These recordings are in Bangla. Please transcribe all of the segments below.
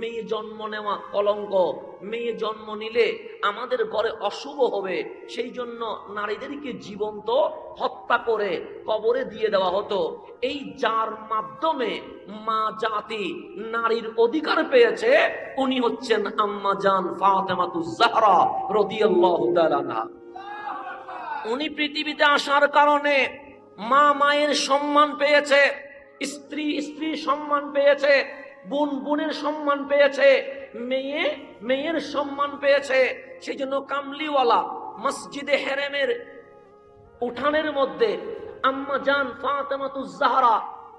মেয়ে জন্ম নেওয়া কলঙ্ক, মেয়ে জন্ম নিলে আমাদের ঘরে অশুভ হবে, সেই জন্য নারীদেরকে জীবন্ত হত্যা করে কবরে দিয়ে দেওয়া হতো। এই যার মাধ্যমে মা জাতি নারীর অধিকার পেয়েছে, উনি হচ্ছেন আম্মা জান ফাতেমাতুজ জাহরা রাদিয়াল্লাহু তাআলা আনহা। উনি পৃথিবীতে আসার কারণে মা মায়ের সম্মান পেয়েছে, স্ত্রী স্ত্রীর সম্মান পেয়েছে, বোন বোনের সম্মান পেয়েছে, মেয়ে মেয়ের সম্মান পেয়েছে। সেই জন্য কামলিওয়ালা মসজিদে হেরেমের উঠানের মধ্যে আম্মা জান ফাতেমাতুজ জাহরা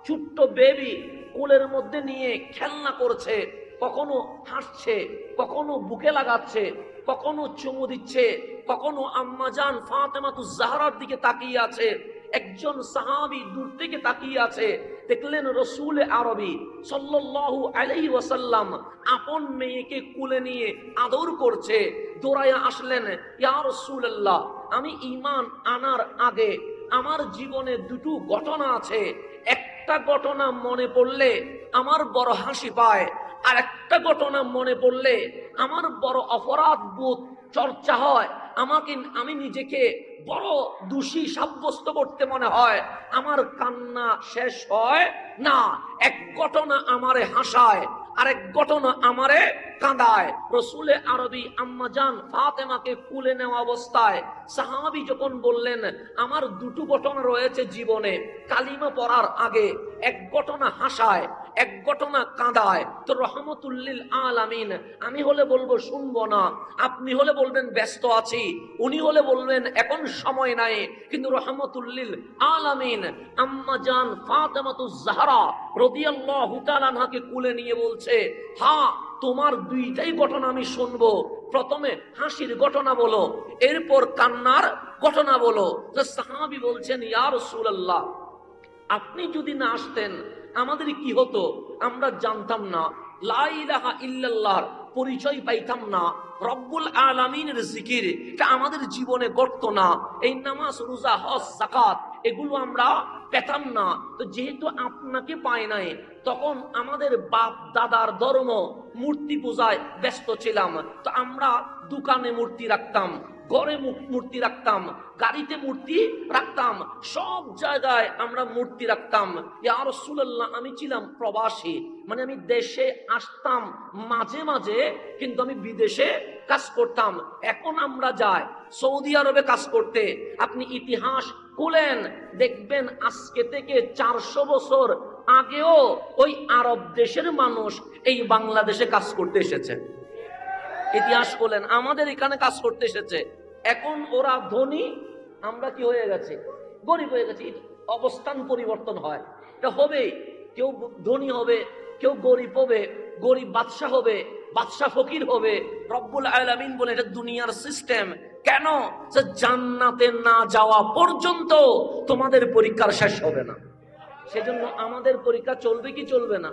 ছোট্ট বেবি কোলের মধ্যে নিয়ে খেলনা করছে, কখনো হাসছে, কখনো বুকে লাগাচ্ছে, কখনো চুমু দিচ্ছে, কখনো আম্মা জান ফাতেমাতুজ জাহরার দিকে তাকিয়ে আছে। একজন সাহাবী দূর থেকে তাকিয়ে আছে, দেখলেন রাসূল আরবি সাল্লাল্লাহু আলাইহি ওয়াসাল্লাম আপন মেয়েকে কোলে নিয়ে আদর করছে। দৌড়ায়া আসলেন, ইয়া রাসূলুল্লাহ, আমি ঈমান আনার আগে আমার জীবনে দুটো ঘটনা আছে, একটা ঘটনা মনে পড়লে আমার বড় হাসি পায়, আর একটা ঘটনা মনে পড়লে আমার বড় অপরাধ বোধ চর্চা হয়, আমি নিজেকে বড় দোষী সাব্যস্ত করতে মনে হয়, আমার কান্না শেষ হয় না। এক ঘটনা আমারে হাসায়, আরেক ঘটনা আমারে কাঁদায়। রাসূল আরবি আম্মা জান ফাতেমাকে কুলে নেওয়া অবস্থায় সাহাবী যখন বললেন, আমার দুটো ঘটনা রয়েছে জীবনে, কালিমা পড়ার আগে এক ঘটনা হাসায়, এক ঘটনা কাঁদায়, তো রহমতুল্লিল আলামিন আমি হলে বলবো শুনবো না, আপনি হলে বলবেন ব্যস্ত আছি, উনি হলে বলবেন এখন সময় নাই, কিন্তু রহমতুল্লিল আলামিন আম্মা জান ফাতেমাতুজ জাহরা রাদিয়াল্লাহু তাআলা আনহাকে কুলে নিয়ে বলছে, হ্যাঁ তোমার দুইটাই ঘটনা আমি শুনবো, প্রথমে হাসির ঘটনা বলো, এরপর কান্নার ঘটনা বলো। তো সাহাবী বলছেন, ইয়া রাসূলুল্লাহ, আপনি যদি না আসতেন আমাদের কি হতো আমরা জানতাম না, লা ইলাহা ইল্লাল্লাহর পরিচয় পাইতাম না, রব্বুল আলামিনের জিকির এটা আমাদের জীবনে ঘটতো না, এই নামাজ রোজা হজ যাকাত এগুলো আমরা পেতাম না। তো যেহেতু আপনাকে পাই নাই, তখন আমাদের বাপ দাদার ধর্ম মূর্তি পূজায় ব্যস্ত ছিলাম, তো আমরা দোকানে মূর্তি রাখতাম, ঘরে মূর্তি রাখতাম, গাড়িতে মূর্তি রাখতাম, সব জায়গায় আমরা মূর্তি রাখতাম। ইয়া রাসূলুল্লাহ, আমি ছিলাম প্রবাসী, মানে আমি দেশে আসতাম মাঝে মাঝে, কিন্তু আমি বিদেশে কাজ করতাম। এখন আমরা যাই সৌদি আরবে কাজ করতে, আপনি ইতিহাস খুলেন দেখবেন আজকে থেকে 400 বছর আগেও ওই আরব দেশের মানুষ এই বাংলাদেশে কাজ করতে এসেছে। ইতিহাস বলেন আমাদের এখানে কাজ করতে এসেছে। এখন ওরা ধনী, আমরা কি হয়ে গেছে, গরিব হয়ে গেছে। অবস্থান পরিবর্তন হয়, এটা হবে, কেউ ধনী হবে, কেউ গরিব হবে, গরিব বাদশাহ হবে, বাদশাহ ফকির হবে। রব্বুল আলামিন বলে এটা দুনিয়ার সিস্টেম। কেন? যে জান্নাতে না যাওয়া পর্যন্ত তোমাদের পরীক্ষার শেষ হবে না, সেজন্য আমাদের পরীক্ষা চলবে কি চলবে না।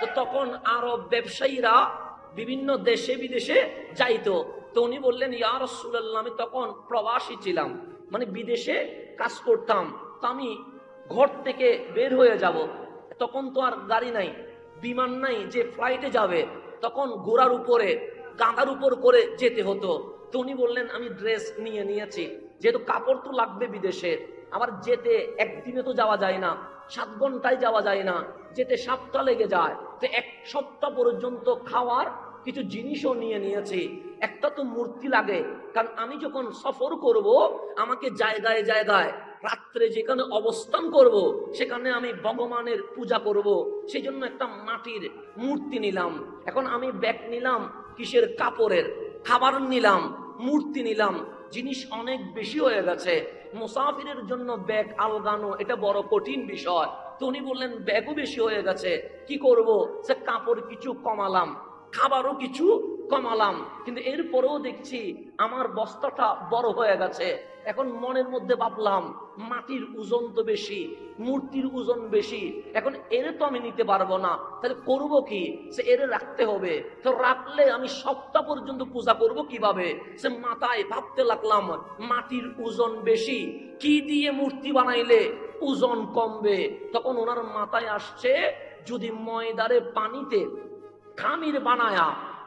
তো তখন আরব ব্যবসায়ীরা বিভিন্ন দেশে বিদেশে যাইতো, তো উনি বললেন, ইয়া রাসূলুল্লাহ, আমি তখন প্রবাসী ছিলাম, মানে বিদেশে কাজ করতাম, তো আমি ঘর থেকে বের হয়ে যাব, তখন তো আর গাড়ি নাই, বিমান নাই যে ফ্লাইটে যাবে, তখন ঘোড়ার উপরে গাধার উপর করে যেতে হতো। তো উনি বললেন, আমি ড্রেস নিয়ে নিয়েছি, যেহেতু কাপড় তো লাগবে বিদেশে, আবার যেতে একদিনে তো যাওয়া যায় না, 7 ঘন্টায় যাওয়া যায় না, যেতে 7 সপ্তাহ লেগে যায়, তো 1 সপ্তাহ পর্যন্ত খাওয়ার কিছু জিনিসও নিয়ে নিয়েছি। একটা তো মূর্তি লাগে, কারণ আমি যখন সফর করব আমাকে জায়গায় জায়গায় রাত্রে যেখানে অবস্থান করব সেখানে আমি ভগবানের পূজা করব, সেই জন্য একটা মাটির মূর্তি নিলাম। এখন আমি ব্যাগ নিলাম কিসের, কাপড়ের, খাবার নিলাম, মূর্তি নিলাম, জিনিস অনেক বেশি হয়ে গেছে। মুসাফিরের জন্য ব্যাগ আলগানো এটা বড় কঠিন বিষয়। তো উনি বললেন ব্যাগও বেশি হয়ে গেছে, কি করব? সে কাপড় কিছু কমালাম, খাবারও কিছু কমালাম, কিন্তু এরপরেও দেখছি আমার বস্তাটা বড় হয়ে গেছে। এখন মনের মধ্যে ভাবলাম মাটির ওজন তো বেশি, মূর্তির ওজন বেশি, এখন এর তো আমি নিতে পারবো না, তাহলে করব কি? সে এর রাখতে হবে, তো রাখলে আমি সপ্তাহ পর্যন্ত পূজা করব কিভাবে? সে মাথায় ভাবতে লাগলাম মাটির ওজন বেশি, কি দিয়ে মূর্তি বানাইলে ওজন কমবে? তখন ওনার মাথায় আসছে, যদি ময়দারে পানিতে খামির বানায়া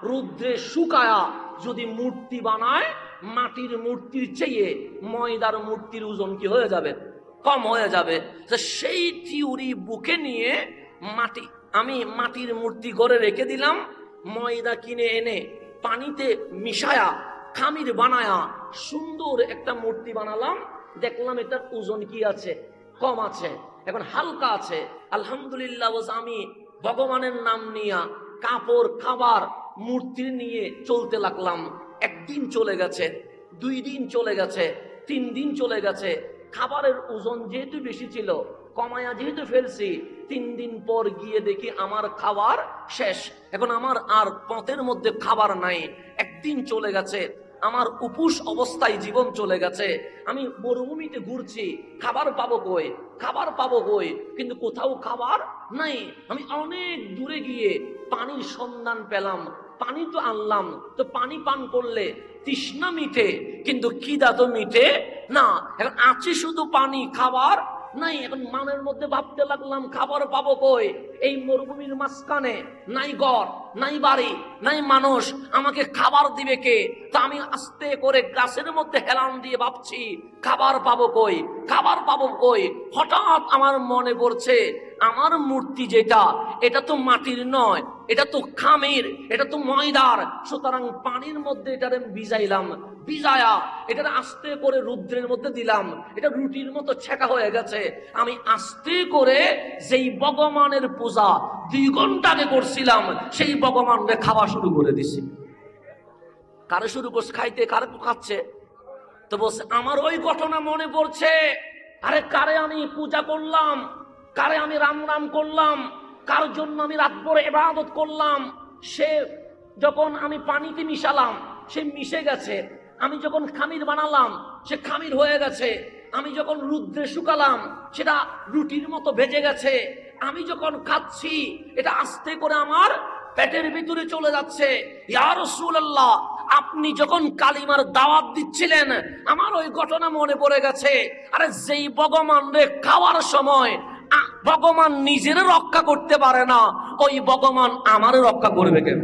রুদ্রে শুকায়া যদি মূর্তি বানায়, মাটির মূর্তির চেয়ে ময়দার মূর্তির ওজন কি হয়ে যাবে? কম হয়ে যাবে। সেই থিওরি বুকে নিয়ে আমি মাটির মূর্তি ঘরে রেখে দিলাম, ময়দা কিনে এনে পানিতে মিশায়া খামির বানায়া সুন্দর একটা মূর্তি বানালাম। দেখলাম এটার ওজন কি আছে? কম আছে, এখন হালকা আছে। আলহামদুলিল্লাহ, আমি ভগবানের নাম নিয়া কাপড় খাবার মূর্তি নিয়ে চলতে লাগলাম। একদিন চলে গেছে, 2 দিন চলে গেছে, 3 দিন চলে গেছে। খাবারের ওজন যেহেতু বেশি ছিল, কমায়া যেহেতু ফেলছি, 3 দিন পর গিয়ে দেখি আমার খাবার শেষ। এখন আমার আর পথের মধ্যে খাবার নাই। একদিন চলে গেছে, আমার উপোস অবস্থায় জীবন চলে গেছে। আমি মরুভূমিতে ঘুরছি, খাবার পাবো কই? খাবার পাবো কই? কিন্তু কোথাও খাবার নাই। আমি অনেক দূরে গিয়ে পানির সন্ধান পেলাম, পানি তো আনলাম, তো পানি পান করলে তৃষ্ণা মিটে, কিন্তু খিদা তো মিটে না। এখন আছে শুধু পানি, খাবার নাই। এখন মনের মধ্যে ভাবতে লাগলাম, খাবার পাবো কই? এই মরুভূমির মাঝখানে নাই ঘর, নাই বাড়ি, নাই মানুষ, আমাকে খাবার দিবে কে? তা আমি আস্তে করে গাছের মধ্যে হেলান দিয়ে ভাবছি, খাবার পাবো কই? খাবার পাবো কই? হঠাৎ আমার মনে পড়ছে, আমার মূর্তি যেটা, এটা তো মাটির নয়, এটা তো খামির, এটা তো ময়দার। সুতরাং পানির মধ্যে এটারে ভিজাইলাম, ভিজায়া এটা আস্তে করে রুদ্রের মধ্যে দিলাম। এটা রুটির মতো ছেঁকা হয়ে গেছে। আমি আস্তে করে যেই ভগবানের পূজা 2 ঘন্টা আগে করছিলাম, সেই ভগবানকে খাওয়া শুরু করে দিছি। কারে শুরু করছে খাইতে? কারে খাচ্ছে? তো বলছে, আমার ওই ঘটনা মনে পড়ছে। আরে কারে আমি পূজা করলাম, কারে আমি রাম রাম করলাম, কার জন্য আমি রাত ভরে ইবাদত করলাম, সে যখন আমি পানিতে মিশালাম সে মিশে গেছে। আমি যখন খামির বানালাম সে খামির হয়ে গেছে। আমি যখন রুদ্রে শুকালাম সেটা রুটির মতো ভেজে গেছে। আমি যখন খাচ্ছি এটা আস্তে করে আমার পেটের ভিতরে চলে যাচ্ছে। ইয়া রাসূলুল্লাহ, আপনি যখন কালিমার দাওয়াত দিচ্ছিলেন আমার ওই ঘটনা মনে পড়ে গেছে। আরে যেই ভগবান রে খাওয়ার সময় ভগবান নিজের রক্ষা করতে পারে না, ওই ভগবান আমারে রক্ষা করবে কেন?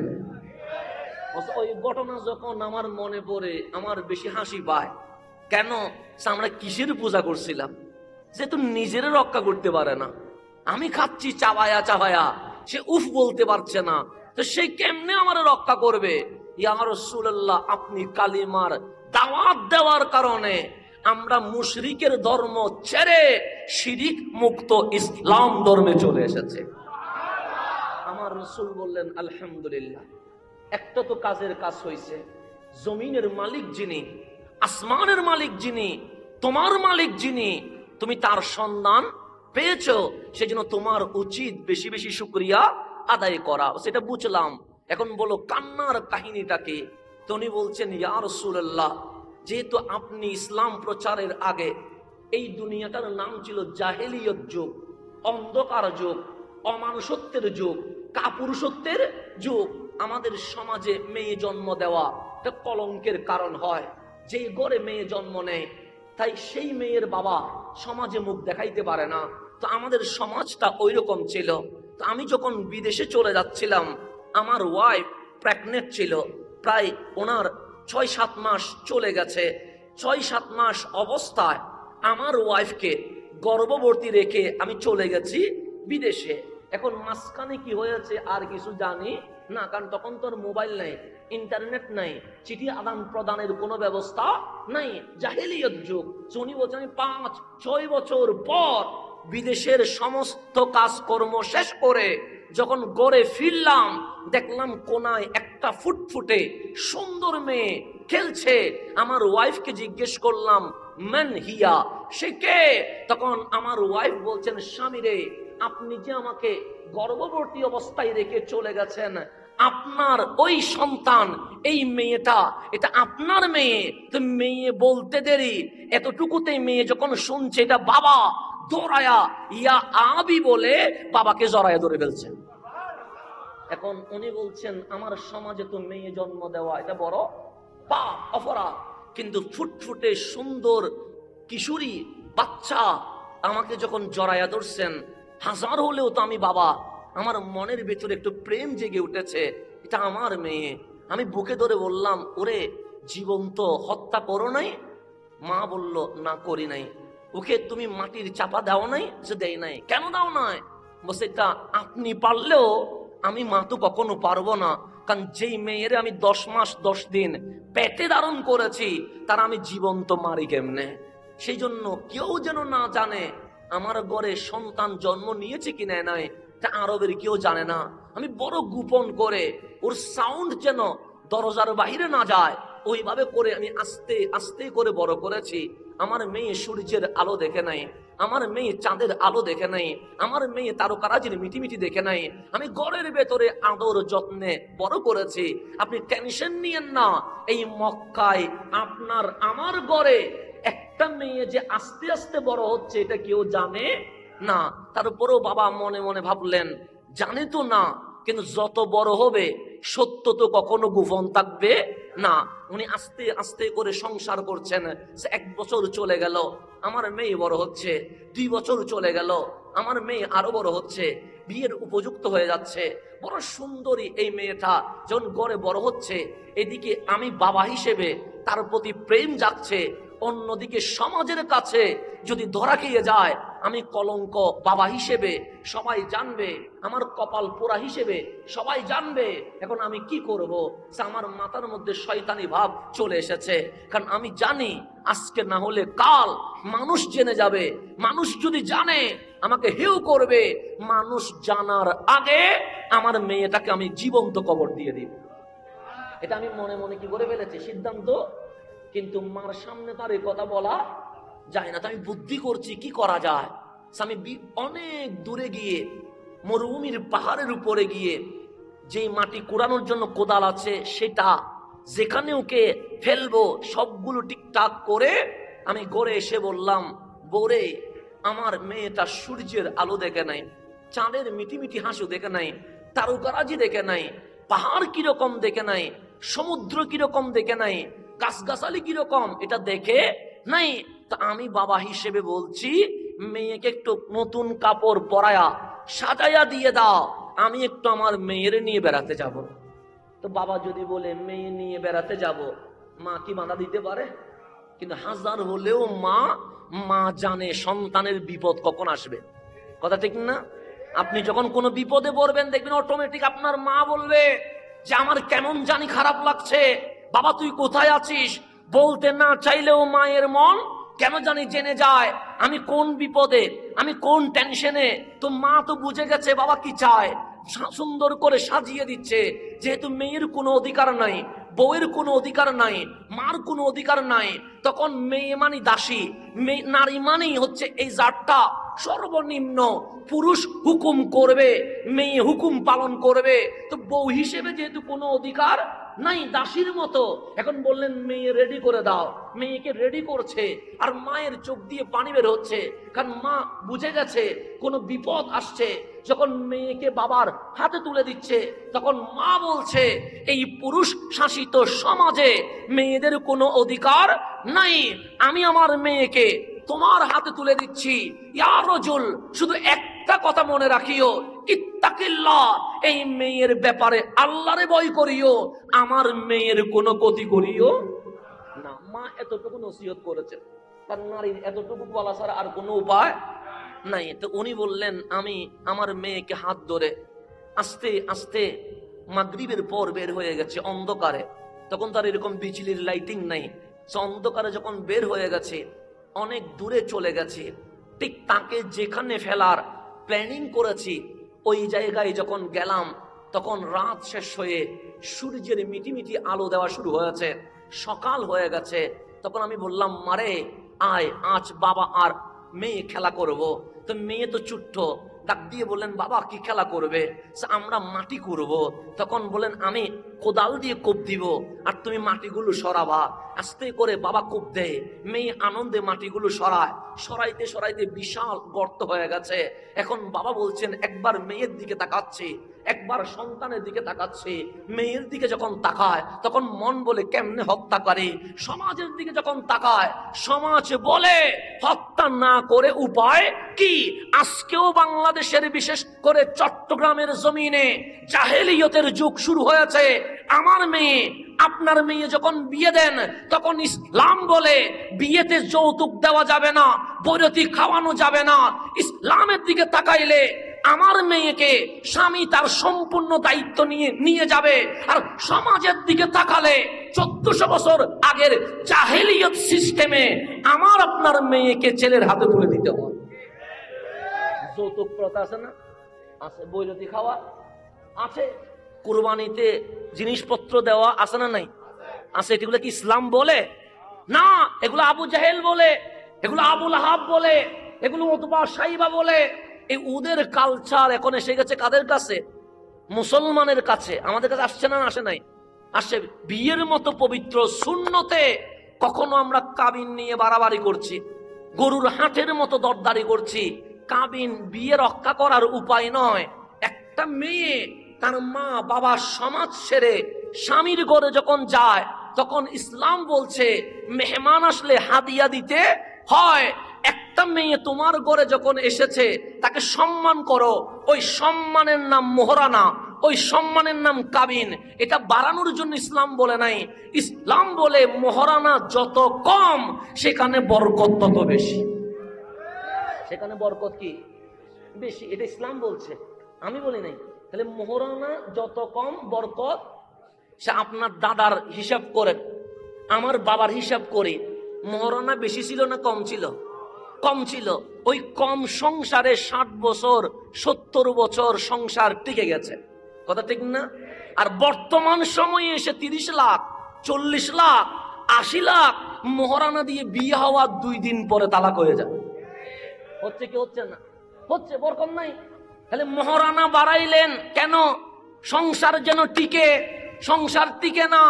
ওই ঘটনা যখন আমার মনে পড়ে আমার বেশি হাসি পায়। কেন? আমরা কিসের পূজা করছিলাম? যেহেতু নিজের রক্ষা করতে পারে না, আমি খাচ্ছি চাবায়া চাবায়া, সে উফ বলতে পারছে না, তো সে কেমনে আমার রক্ষা করবে? ইয়া রাসূলুল্লাহ, আপনি কালিমার দাওয়াত দেওয়ার কারণে আমরা মুশরিকের ধর্ম ছেড়ে শিরিক মুক্ত ইসলাম ধর্মে চলে এসেছে। আমার রাসূল বললেন, আলহামদুলিল্লাহ, একটা তো কাজের কাজ হয়েছে। জমিনের মালিক যিনি, আসমানের মালিক যিনি, তোমার মালিক যিনি, তুমি তার সন্ধান পেয়েছো, সেজন্য তোমার উচিত বেশি বেশি শুকরিয়া আদায় করা। সেটা বুঝলাম। এখন বলো কান্নার কাহিনীটাকে। তো উনি বলছেন, ইয়া রাসূলুল্লাহ, যেহেতু আপনি ইসলাম প্রচারের আগে এই দুনিয়াটার নাম ছিল জাহেলিয়ত যুগ, অন্ধকার যুগ, অমানুষত্বের যুগ, কাপুরুষত্বের যুগ। আমাদের সমাজে মেয়ে জন্ম দেওয়া এটা কলঙ্কের কারণ হয়। যেই ঘরে মেয়ে জন্ম নেয় তাই সেই মেয়ের বাবা সমাজে মুখ দেখাইতে পারে না। তো আমাদের সমাজটা ওই রকম ছিল। তো আমি যখন বিদেশে চলে যাচ্ছিলাম, আমার ওয়াইফ প্রেগনেন্ট ছিল, প্রায় ওনার 6-7 মাস চলে গেছে। 6-7 মাস অবস্থায় আমার ওয়াইফকে গর্ভবতী রেখে আমি চলে গেছি বিদেশে। এখন মাঝখানে কি হয়েছে আর কিছু জানি না, কারণ তখন তোর মোবাইল নাই, ইন্টারনেট নাই, চিঠি আদান প্রদানের কোনো ব্যবস্থা নাই, জাহেলিয়ত যুগ। উনি বলছেন, আমি 5-6 বছর পর বিদেশের সমস্ত কাজকর্ম শেষ করে যখন গড়ে ফিরলাম, দেখলাম কোনায় একটা ফুটফুটে সুন্দর মেয়ে খেলছে। আমার ওয়াইফকে জিজ্ঞেস করলাম, মান হিয়া, সে কে? তখন আমার ওয়াইফ বলছেন, স্বামী রে, আপনি যে আমাকে গর্ভবতী অবস্থায় রেখে চলে গেছেন, আপনার ওই সন্তান, এই মেয়েটা, এটা আপনার মেয়ে। তো মেয়ে বলতে দেরি, এতটুকুতে মেয়ে যখন শুনছে এটা বাবা, দৌড়ায়া ইয়া আবি বলে বাবাকে জড়ায়া ধরে ফেলছেন। এখন উনি বলছেন, আমার সমাজে তো মেয়ে জন্ম দেওয়া এটা বড় পাপ, অপরাধ, কিন্তু ফুটফুটে সুন্দর কিশোরী বাচ্চা আমাকে যখন জড়ায়া ধরছেন, হাজার হলেও তো আমি বাবা, আমার মনের ভেতরে একটু প্রেম জেগে উঠেছে, এটা আমার মেয়ে। আমি বুকে ধরে বললাম, ওরে জীবন্ত হত্যা করো নাই? মা বলল, না করি নাই। ওকে তুমি মাটির চাপা দাও নাই? সে দেয় নাই। কেন দাও নাই? বলছে, এটা আপনি পারলেও আমি মা তো কখনো পারবো না, কারণ যেই মেয়ের আমি 10 মাস 10 দিন পেটে ধারণ করেছি তার আমি জীবন্ত মারি কেমনে। সেই জন্য কেউ যেন না জানে আমার ঘরে সন্তান জন্ম নিয়েছে কি নেয় নাই, তা আরবের কেউ জানে না। আমি বড় গোপন করে ওর সাউন্ড যেন দরজার বাইরে না যায়, ওইভাবে করে আমি আস্তে আস্তে করে বড় করেছি। আমার মেয়ে সূর্যের আলো দেখে নাই, আমার মেয়ে চাঁদের আলো দেখে নাই, আমার মেয়ে তারকারাজির মিটিমিটি দেখে নাই। আমি ঘরের ভেতরে আদর যত্নে বড় করেছি। আপনি টেনশন নিয়েন না, এই মক্কায় আপনার আমার ঘরে একটা মেয়ে যে আস্তে আস্তে বড় হচ্ছে এটা কেউ জানে না। তারপরেও বাবা মনে মনে ভাবলেন, জানে তো না, কিন্তু যত বড় হবে সত্য তো কখনো গোপন থাকবে না। উনি আস্তে আস্তে করে সংসার করছেন। 1 বছর চলে গেল, আমার মেয়ে বড় হচ্ছে। 2 বছর চলে গেল, আমার মেয়ে আরো বড় হচ্ছে, বিয়ের উপযুক্ত হয়ে যাচ্ছে। বড় সুন্দরী এই মেয়েটা যখন গড়ে বড় হচ্ছে, এদিকে আমি বাবা হিসেবে তার প্রতি প্রেম জাগছে, অন্যদিকে সমাজের কাছে যদি ধরা খেয়ে যায় আমি কলঙ্ক বাবা হিসেবে সবাই জানবে, আমার কপাল পোড়া হিসেবে সবাই জানবে। এখন আমি কি করব? আমার মাথার মধ্যে শয়তানি ভাব চলে এসেছে, কারণ আমি জানি আজকে না হলে কাল মানুষ জেনে যাবে। মানুষ যদি জানে আমাকে হেউ করবে। মানুষ জানার আগে আমার মেয়েটাকে আমি জীবন্ত কবর দিয়ে দিব। এটা আমি মনে মনে কি করে ফেলেছি সিদ্ধান্ত, কিন্তু মার সামনে তার এই কথা বলা যায় না। তো আমি বুদ্ধি করছি কি করা যায়। আমি অনেক দূরে গিয়ে মরুভূমির পাহাড়ের উপরে গিয়ে যেই মাটি কুড়ানোর জন্য কোদাল আছে সেটা যেখানে ওকে ফেলবো সবগুলো ঠিকঠাক করে আমি গড়ে এসে বললাম, বোরে আমার মেয়েটা সূর্যের আলো দেখে নাই, চাঁদের মিটিমিটি হাসু দেখে নাই, তারকারাজি দেখে নাই, পাহাড় কিরকম দেখে নাই, সমুদ্র কিরকম দেখে নাই, গাছগাছালি কিরকম এটা দেখে নাই। তা আমি বাবা হিসেবে বলছি, মেয়েকে একটু নতুন কাপড় পরায়া সাজাইয়া দিয়ে দাও, আমি একটু আমার মেয়ের নিয়ে বেড়াতে যাব। তো বাবা যদি বলে মেয়ে নিয়ে বেড়াতে যাব, মা কি বাধা দিতে পারে? কিন্তু হাজার হলেও মা জানে সন্তানের বিপদ কখন আসবে। কথা ঠিক না? আপনি যখন কোনো বিপদে পড়বেন দেখবেন অটোমেটিক আপনার মা বলবে যে আমার কেমন জানি খারাপ লাগছে, বাবা তুই কোথায় আছিস। বলতে না চাইলেও মায়ের মন কেন জানি জেনে যায় আমি কোন বিপদে, আমি কোন টেনশনে। তো মা তো বুঝে গেছে বাবা কি চায়, সুন্দর করে সাজিয়ে দিচ্ছে। যেহেতু মেয়ের কোনো অধিকার নাই, বউয়ের কোনো অধিকার নাই, মার কোনো অধিকার নাই, তখন মেয়ে মানি দাসী, নারী মানেই হচ্ছে এই জাতটা সর্বনিম্ন। পুরুষ হুকুম করবে, মেয়ে হুকুম পালন করবে। তো বউ হিসেবে যেহেতু কোনো অধিকার নাই, দাসীর মতো। এখন বললেন মেয়ে রেডি করে দাও, মেয়েকে রেডি করছে, আর মায়ের চোখ দিয়ে পানি বের হচ্ছে, কারণ মা বুঝে গেছে কোনো বিপদ আসছে। যখন মেয়েকে বাবার হাতে তুলে দিচ্ছে তখন মা বলছে এই পুরুষ শাসিত সমাজে মেয়েদের কোনো অধিকার নাই, আমি আমার মেয়েকে তোমার হাতে তুলে দিচ্ছি। ইয়া রাজূল, শুধু একটা কথা মনে রাখিও, ইত্তাকিল্লাহ, এই মেয়ের ব্যাপারে আল্লাহরে ভয় করিও, আমার মেয়ের কোনো ক্ষতি করিও না। মা এতটুকু নসিহত করেছেন, তার নারীর এতটুকু বলা ছাড়া আর কোনো উপায় নাই। তো উনি বললেন আমি আমার মেয়েকে হাত ধরে আস্তে আস্তে মাগরিবের পর বের হয়ে গেছে অন্ধকারে, তখন তার এরকম বিজলির লাইটিং নাই, অন্ধকারে যখন বের হয়ে গেছে অনেক দূরে চলে গেছে, ঠিক তাকে যেখানে ফেলার প্ল্যানিং করেছি ওই জায়গায় যখন গেলাম তখন রাত শেষ হয়ে সূর্যের মিটিমিটি আলো দেওয়া শুরু হয়েছে, সকাল হয়ে গেছে। তখন আমি বললাম, মারে আয়, আজ বাবা আর মেয়ে খেলা করব। তো মেয়ে তো ছোট্ট, ডাক দিয়ে বললেন, বাবা কি খেলা করবে? আমরা মাটি করব। তখন বলেন, আমি কোদাল দিয়ে কোপ দিব আর তুমি মাটিগুলো সরাবা। আস্তে করে বাবা কোপ দেয়, মেয়ে আনন্দে মাটিগুলো সরায়, সরাইতে সরাইতে বিশাল গর্ত হয়ে গেছে। এখন বাবা বলছেন একবার মেয়ের দিকে তাকাচ্ছি, একবার সন্তানের দিকে তাকাচ্ছি। মেয়ের দিকে যখন তাকায় তখন মন বলে কেমনে হত্যা করে, সমাজের দিকে যখন তাকায় সমাজ বলে হত্যা না করে উপায় কি। আজকেও বাংলাদেশের বিশেষ করে চট্টগ্রামের জমিনে জাহেলিয়তের যুগ শুরু হয়েছে। আমার মেয়ে আপনার মেয়ে যখন বিয়ে দেন তখন ইসলাম বলে বিয়েতে যৌতুক দেওয়া যাবে না, বৈরতি খাওয়ানো যাবে না। ইসলামের দিকে তাকাইলে আমার মেয়েকে স্বামী তার সম্পূর্ণ দায়িত্ব নিয়ে যাবে। আর সমাজের দিকে তাকালে 1400 বছর আগের জাহেলিয়ত সিস্টেমে আমার আপনার মেয়েকে ছেলের হাতে তুলে দিতে হয়। যৌতুক প্রথা আছে না? আছে। বৈরতি খাওয়া আছে। কুরবানিতে জিনিসপত্র দেওয়া আছে না নাই? আছে। এগুলো কি ইসলাম বলে? না, এগুলো আবু জাহেল বলে, এগুলো আবুল আহাব বলে, এগুলো উতবা সাইবা বলে। এই ওদের কালচার এখন এসে গেছে কাদের কাছে? মুসলমানের কাছে। আমাদের কাছে আসছে না? আসে নাই? আসে। বিয়ের মতো পবিত্র সুন্নতে কখনো আমরা কাবিন নিয়ে বাড়াবাড়ি করছি, গরুর হাটের মতো দরদারি করছি। কাবিন বিয়ে রক্ষা করার উপায় নয়। একটা মেয়ে তার মা বাবা সমাজ ছেড়ে স্বামীর ঘরে যখন যায় তখন ইসলাম বলছে মেহমান আসলে হাদিয়া দিতে হয়। একটা মেয়ে তোমার ঘরে যখন এসেছে তাকে সম্মান করো, ওই সম্মানের নাম মোহরানা, ওই সম্মানের নাম কাবিন। এটা বাড়ানোর জন্য ইসলাম বলে নাই। ইসলাম বলে মোহরানা যত কম সেখানে বরকত তত বেশি। সেখানে বরকত কি বেশি, এটা ইসলাম বলছে, আমি বলি নাই। তাহলে মোহরানা যত কম বরকত। সে আপনার দাদার হিসাব করেন, আমার বাবার হিসাব করি, মোহরানা বেশি ছিল না কম ছিল? কম ছিল। ওই কম সংসারে 60 বছর 70 বছর সংসার টিকে গেছে। কথা ঠিক না? আর বর্তমান সময়ে এসে 30 লাখ 40 লাখ 80 লাখ মোহরানা দিয়ে বিয়ে হওয়া 2 দিন পরে তালাক হয়ে যাবে। হচ্ছে কি হচ্ছে না? হচ্ছে। বরকত নাই। তাহলে মোহরানা বাড়াইলেন কেন? সংসার যেন টিকে। সংসার টিকে না।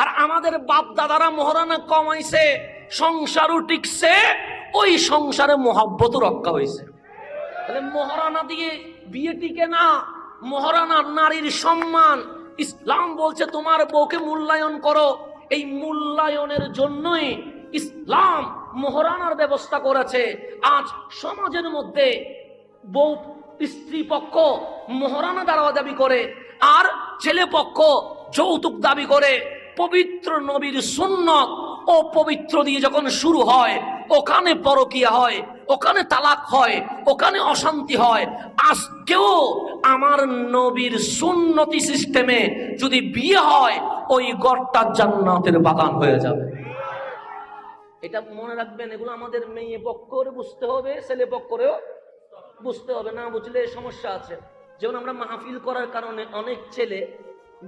আর আমাদের বাপ দাদারা মোহরানা কমাইছে, সংসারও টিকছে, ওই সংসারে মহব্বতও রক্ষা হয়েছে। তাহলে মোহরানা দিয়ে বিয়ে টিকে না। মোহরানা নারীর সম্মান। ইসলাম বলছে তোমার বউকে মূল্যায়ন করো। এই মূল্যায়নের জন্যই ইসলাম মোহরানার ব্যবস্থা করেছে। আজ সমাজের মধ্যে বউ স্ত্রী পক্ষ মোহরানা দাবি করে আর ছেলে পক্ষ যৌতুক দাবি করে। পবিত্র নবীর সুন্নত ও পবিত্র দিয়ে যখন শুরু হয় ওখানে পরকিয়া হয়, ওখানে তালাক হয়, ওখানে অশান্তি হয়। আজকেও আমার নবীর সুন্নতি সিস্টেমে যদি বিয়ে হয় ওই ঘরটা জান্নাতের বাগান হয়ে যাবে। এটা মনে রাখবেন। এগুলো আমাদের মেয়ে পক্ষরে বুঝতে হবে, ছেলে পক্ষরেও বুঝতে হবে। না বুঝলে সমস্যা আছে। যেমন আমরা মাহফিল করার কারণে অনেক ছেলে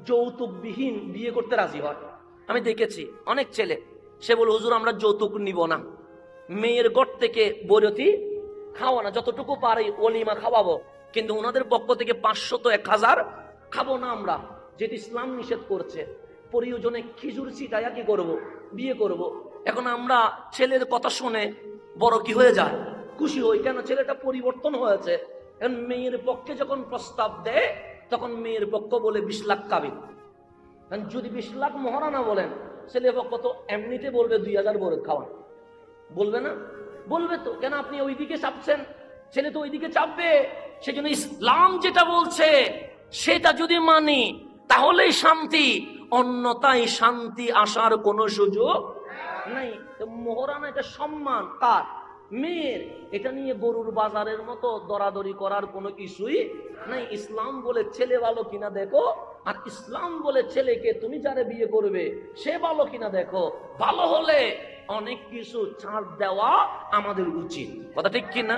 যৌতুকবিহীন বিয়ে করতে রাজি হয়। আমি দেখেছি অনেক ছেলে, সে বলে হুজুর আমরা যৌতুক নিব না, মেয়ের ঘর থেকে বৈরতি খাওয়া না, যতটুকু পারি ওলিমা খাওয়াবো, কিন্তু ওনাদের পক্ষ থেকে 500 তো 1000 খাবো না আমরা, যেটি ইসলাম নিষেধ করছে। প্রয়োজনে খিজুর ছিটাইয়া কি করব, বিয়ে করব। এখন আমরা ছেলের কথা শুনে বড় কি হয়ে যায়, খুশি হই, কেন ছেলেটা পরিবর্তন হয়েছে। এখন মেয়ের পক্ষে যখন প্রস্তাব দেয় তখন মেয়ের পক্ষ বলে 20 লাখ কাবিন। যদি 20 লাখ মোহরানা বলেন, ছেলে পক্ষ তো এমনিতে বলবে 2000 বড় খাওয়ান। বলবে না? বলবে তো। কেন? আপনি ওইদিকে চাপছেন, ছেলে তো ওইদিকে চাপবে। সেজন্য ইসলাম যেটা বলছে সেটা যদি মানি তাহলেই শান্তি, অন্যথায় শান্তি আসার কোনো সুযোগ নাই। মোহরানা এটা সম্মান কার? মেয়ের। এটা নিয়ে গরুর বাজারের মতো দরাদরি করার কোনো কিছুই নাই। ইসলাম বলে ছেলে ভালো কিনা দেখো, আর ইসলাম বলে ছেলেকে তুমি যারে বিয়ে করবে সে ভালো কিনা দেখো। ভালো হলে অনেক কিছু ছাড় দেওয়া আমাদের উচিত। কথা ঠিক কিনা?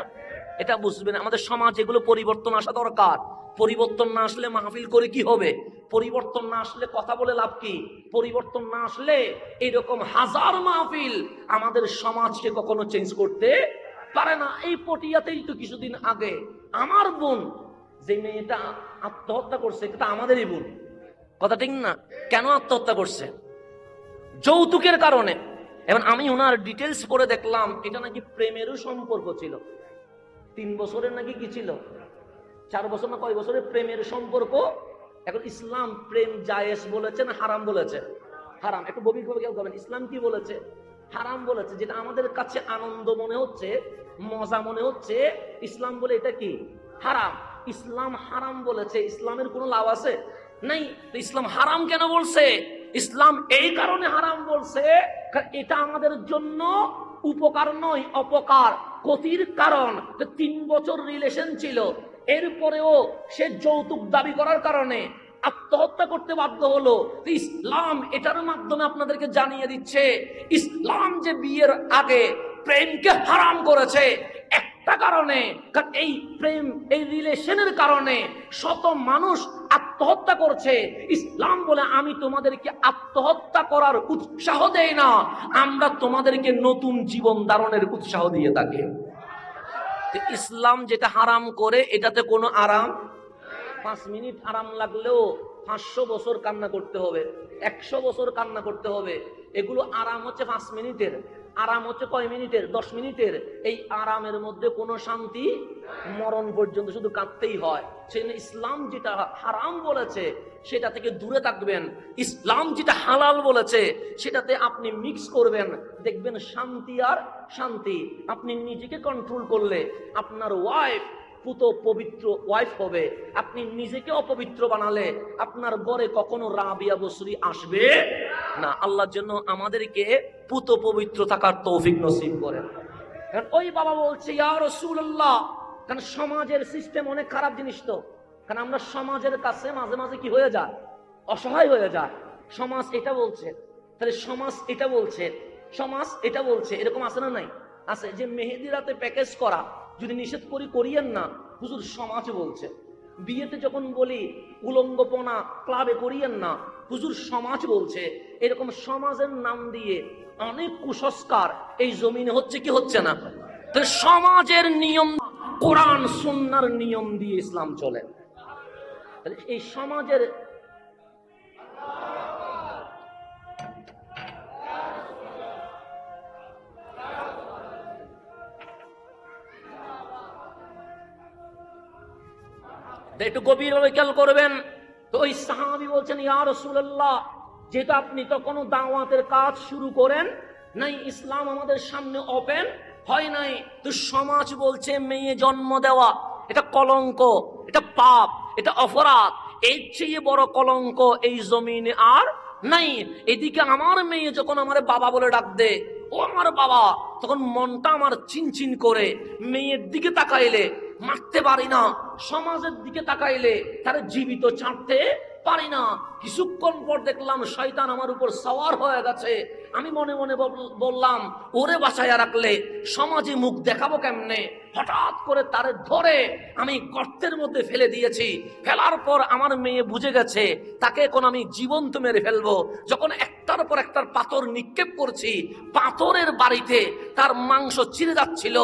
এটা বুঝবেন। আমাদের সমাজ এগুলো পরিবর্তন আসা দরকার। পরিবর্তন না আসলে মাহফিল করে কি হবে? পরিবর্তন না আসলে কথা বলে লাভ কি? পরিবর্তন না আসলে এরকম হাজার মাহফিল আমাদের সমাজকে কখনো চেঞ্জ করতে পারে না। এই পটিয়াতেই তো কিছুদিন আগে আমার বোন, যে মেয়েটা আত্মহত্যা করছে, এটা আমাদেরই বোন, কথা ঠিক না? কেন আত্মহত্যা করছে? যৌতুকের কারণে। এবং আমি ওনার ডিটেলস পড়ে দেখলাম এটা নাকি প্রেমেরও সম্পর্ক ছিল। 3 বছরের নাকি কি ছিল, 4 বছর না কয় বছরের প্রেমের সম্পর্ক। এখন ইসলাম প্রেম জায়েজ বলেছে না হারাম বলেছে? হারাম। একটু গভীরভাবে খেয়াল করবেন, ইসলাম কি বলেছে? হারাম বলেছে। যেটা আমাদের কাছে আনন্দ মনে হচ্ছে, মজা মনে হচ্ছে, ইসলাম বলে এটা কি হারাম। ইসলাম হারাম বলেছে, ইসলামের কোনো লাভ আছে? নাই। তো ইসলাম হারাম কেন বলছে? ইসলাম এই কারণে হারাম বলছে কারণ এটা আমাদের জন্য উপকার নয়, অপকার, ক্ষতির কারণ। 3 বছর রিলেশন ছিল, এরপরেও সে যৌতুক দাবি করার কারণে আত্মহত্যা করতে বাধ্য হলো। ইসলাম এটার মাধ্যমে আপনাদেরকে জানিয়ে দিচ্ছে ইসলাম যে বিয়ের আগে প্রেমকে হারাম করেছে একটা কারণে, কারণ এই প্রেম, এই রিলেশনের কারণে শত মানুষ আত্মহত্যা করছে। ইসলাম বলে আমি তোমাদেরকে আত্মহত্যা করার উৎসাহ দেই না, আমরা তোমাদেরকে নতুন জীবন ধারণের উৎসাহ দিয়ে থাকি। ইসলাম যেটা হারাম করে এটাতে কোনো আরাম। 5 মিনিট আরাম লাগলেও 500 বছর কান্না করতে হবে, 100 বছর কান্না করতে হবে। এগুলো আরাম হচ্ছে 5 মিনিটের, আরাম হচ্ছে কয় মিনিটের? 10 মিনিটের। এই আরামের মধ্যে কোনো শান্তি, মরণ পর্যন্ত শুধু কাঁদতেই হয়। সেজন্য ইসলাম যেটা হারাম বলেছে সেটা থেকে দূরে থাকবেন। ইসলাম যেটা হালাল বলেছে সেটাতে আপনি মিক্স করবেন, দেখবেন শান্তি আর শান্তি। আপনি নিজেকে কন্ট্রোল করলে আপনার ওয়াইফ পুত পবিত্র ওয়াইফ হবে। আপনি নিজেকে অপবিত্র বানালে আপনার ঘরে কখনো রাবিয়া বসরি আসবে না। আল্লাহর জন্য আমাদেরকে পুত পবিত্র থাকার তৌফিক নসিব করেন। ওই বাবা বলছে ইয়া রাসূলুল্লাহ, কারণ সমাজের সিস্টেম অনেক খারাপ জিনিস। তো কারণ আমরা সমাজের কাছে মাঝে মাঝে কি হয়ে যায়, অসহায় হয়ে যায়। সমাজ এটা বলছে, তাহলে সমাজ এটা বলছে, সমাজ এটা বলছে, এরকম আছে না? নাই আছে। যে মেহেদি রাতে প্যাকেজ করা যদি নিষেধ করিয়েন না, হুজুর সমাজ বলছে। বিয়েতে যখন বলি উলঙ্গপনা ক্লাবে করিয়েন না, হুজুর সমাজ বলছে। এরকম সমাজের নাম দিয়ে অনেক কুসংস্কার এই জমিনে হচ্ছে কি হচ্ছে না? তো সমাজের নিয়ম, কোরআন সুন্নাহর নিয়ম দিয়ে ইসলাম চলে। এই সমাজের একটু গভীরভাবে খেয়াল করবেন। তো ওই সাহাবী বলছেন ইয়া রাসূলুল্লাহ, যেটা আপনি তো কোনো দাওয়াতের কাজ শুরু করেন নাই, ইসলাম আমাদের সামনে ওপেন হয় নাই। তো সমাজ বলছে মেয়ে জন্ম দেওয়া এটা কলঙ্ক, এটা পাপ, এটা অপরাধ। এর চেয়ে বড় কলঙ্ক এই জমিনে আর নাই। এদিকে আমার মেয়ে যখন আমার বাবা বলে ডাক দে, ও আমার বাবা, তখন মনটা আমার চিনচিন করে। মেয়ের দিকে তাকাইলে মারতে পারি না, সমাজের দিকে তাকাইলে তারা জীবিত ছাড়তে পারি না। কিছুক্ষণ পর দেখলাম শয়তান আমার উপর সওয়ার হয়ে গেছে। আমি মনে মনে বললাম ওরে বাঁচাইয়া রাখলে সমাজে মুখ দেখাবো কেমনে। হঠাৎ করে তারে ধরে আমি গর্তের মধ্যে ফেলে দিয়েছি। ফেলার পর আমার মেয়ে বুঝে গেছে তাকে এখন আমি জীবন্ত মেরে ফেলবো। যখন একটার পর একটার পাথর নিক্ষেপ করছি, পাথরের বাড়িতে তার মাংস ছিঁড়ে যাচ্ছিল,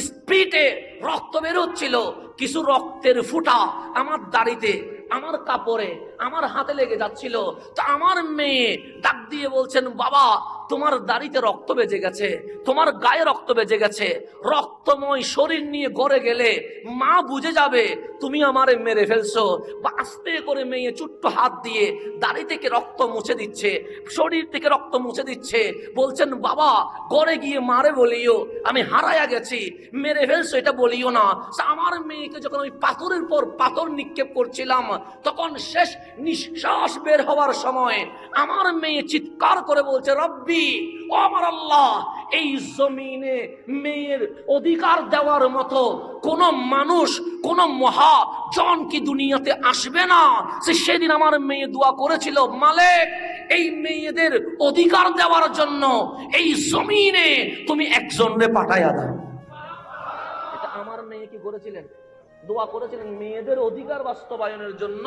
স্পিডে রক্ত বের হচ্ছিল। কিছু রক্তের ফুটা আমার দাড়িতে, আমার কাপড়ে, আমার হাতে লেগে যাচ্ছিল। তো আমার মেয়ে ডাক দিয়ে বলছেন বাবা, তোমার দাড়িতে রক্ত বেজে গেছে, তোমার গায়ে রক্ত বেজে গেছে। রক্তময় শরীর নিয়ে ঘরে গেলে মা বুঝে যাবে তুমি আমারে মেরে ফেলছো। বা আস্তে করে মেয়ে ছোট্ট হাত দিয়ে দাড়ি থেকে রক্ত মুছে দিচ্ছে, শরীর থেকে রক্ত মুছে দিচ্ছে। বলছেন বাবা, ঘরে গিয়ে মারে বলিও আমি হারায়া গেছি, মেরে ফেলছো এটা বলিও না। আমার মেয়েকে যখন ওই পাথরের পর পাথর নিক্ষেপ করছিলাম, তখন শেষ নিঃশ্বাস বের হওয়ার সময় আমার মেয়ে চিৎকার করে বলছে রব্বি, ও আমার আল্লাহ, এই জমিনে মেয়ের অধিকার দেওয়ার মতো কোন মানুষ, কোন মহাজন কি দুনিয়াতে আসবে না। সেদিন আমার মেয়ে দোয়া করেছিল, মালিক এই মেয়েদের অধিকার দেওয়ার জন্য এই জমিনে তুমি একজনরে পাঠাইয়া দাও। এটা আমার মেয়ে কি করেছিলেন? দোয়া করেছিলেন মেয়েদের অধিকার বাস্তবায়নের জন্য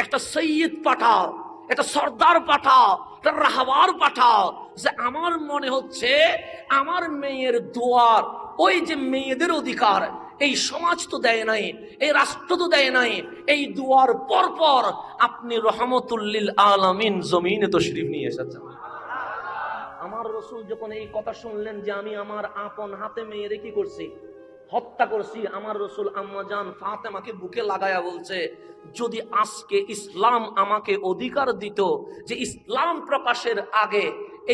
একটা সৈয়দ পাঠাও, একটা সর্দার পাঠাও, একটা রাহবার পাঠাও। যে আমার মনে হচ্ছে আমার মেয়ের দোয়ার ওই যে মেয়েদের অধিকার, এই সমাজ তো দেয় নাই, এই রাষ্ট্র তো দেয় নাই, এই দুয়ার পর পর আপনি রহমতুল্লিল আলামিন জমিনে তশরিফ নিয়ে এসেছেন। আমার রসুল যখন এই কথা শুনলেন যে আমি আমার আপন হাতে মেয়েরে কি করছি, হত্যা করছি, আমার রসুল আম্মা জান ফাতেমাকে বুকে লাগায়া বলছে, যদি আজকে ইসলাম আমাকে অধিকার দিত যে ইসলাম প্রকাশের আগে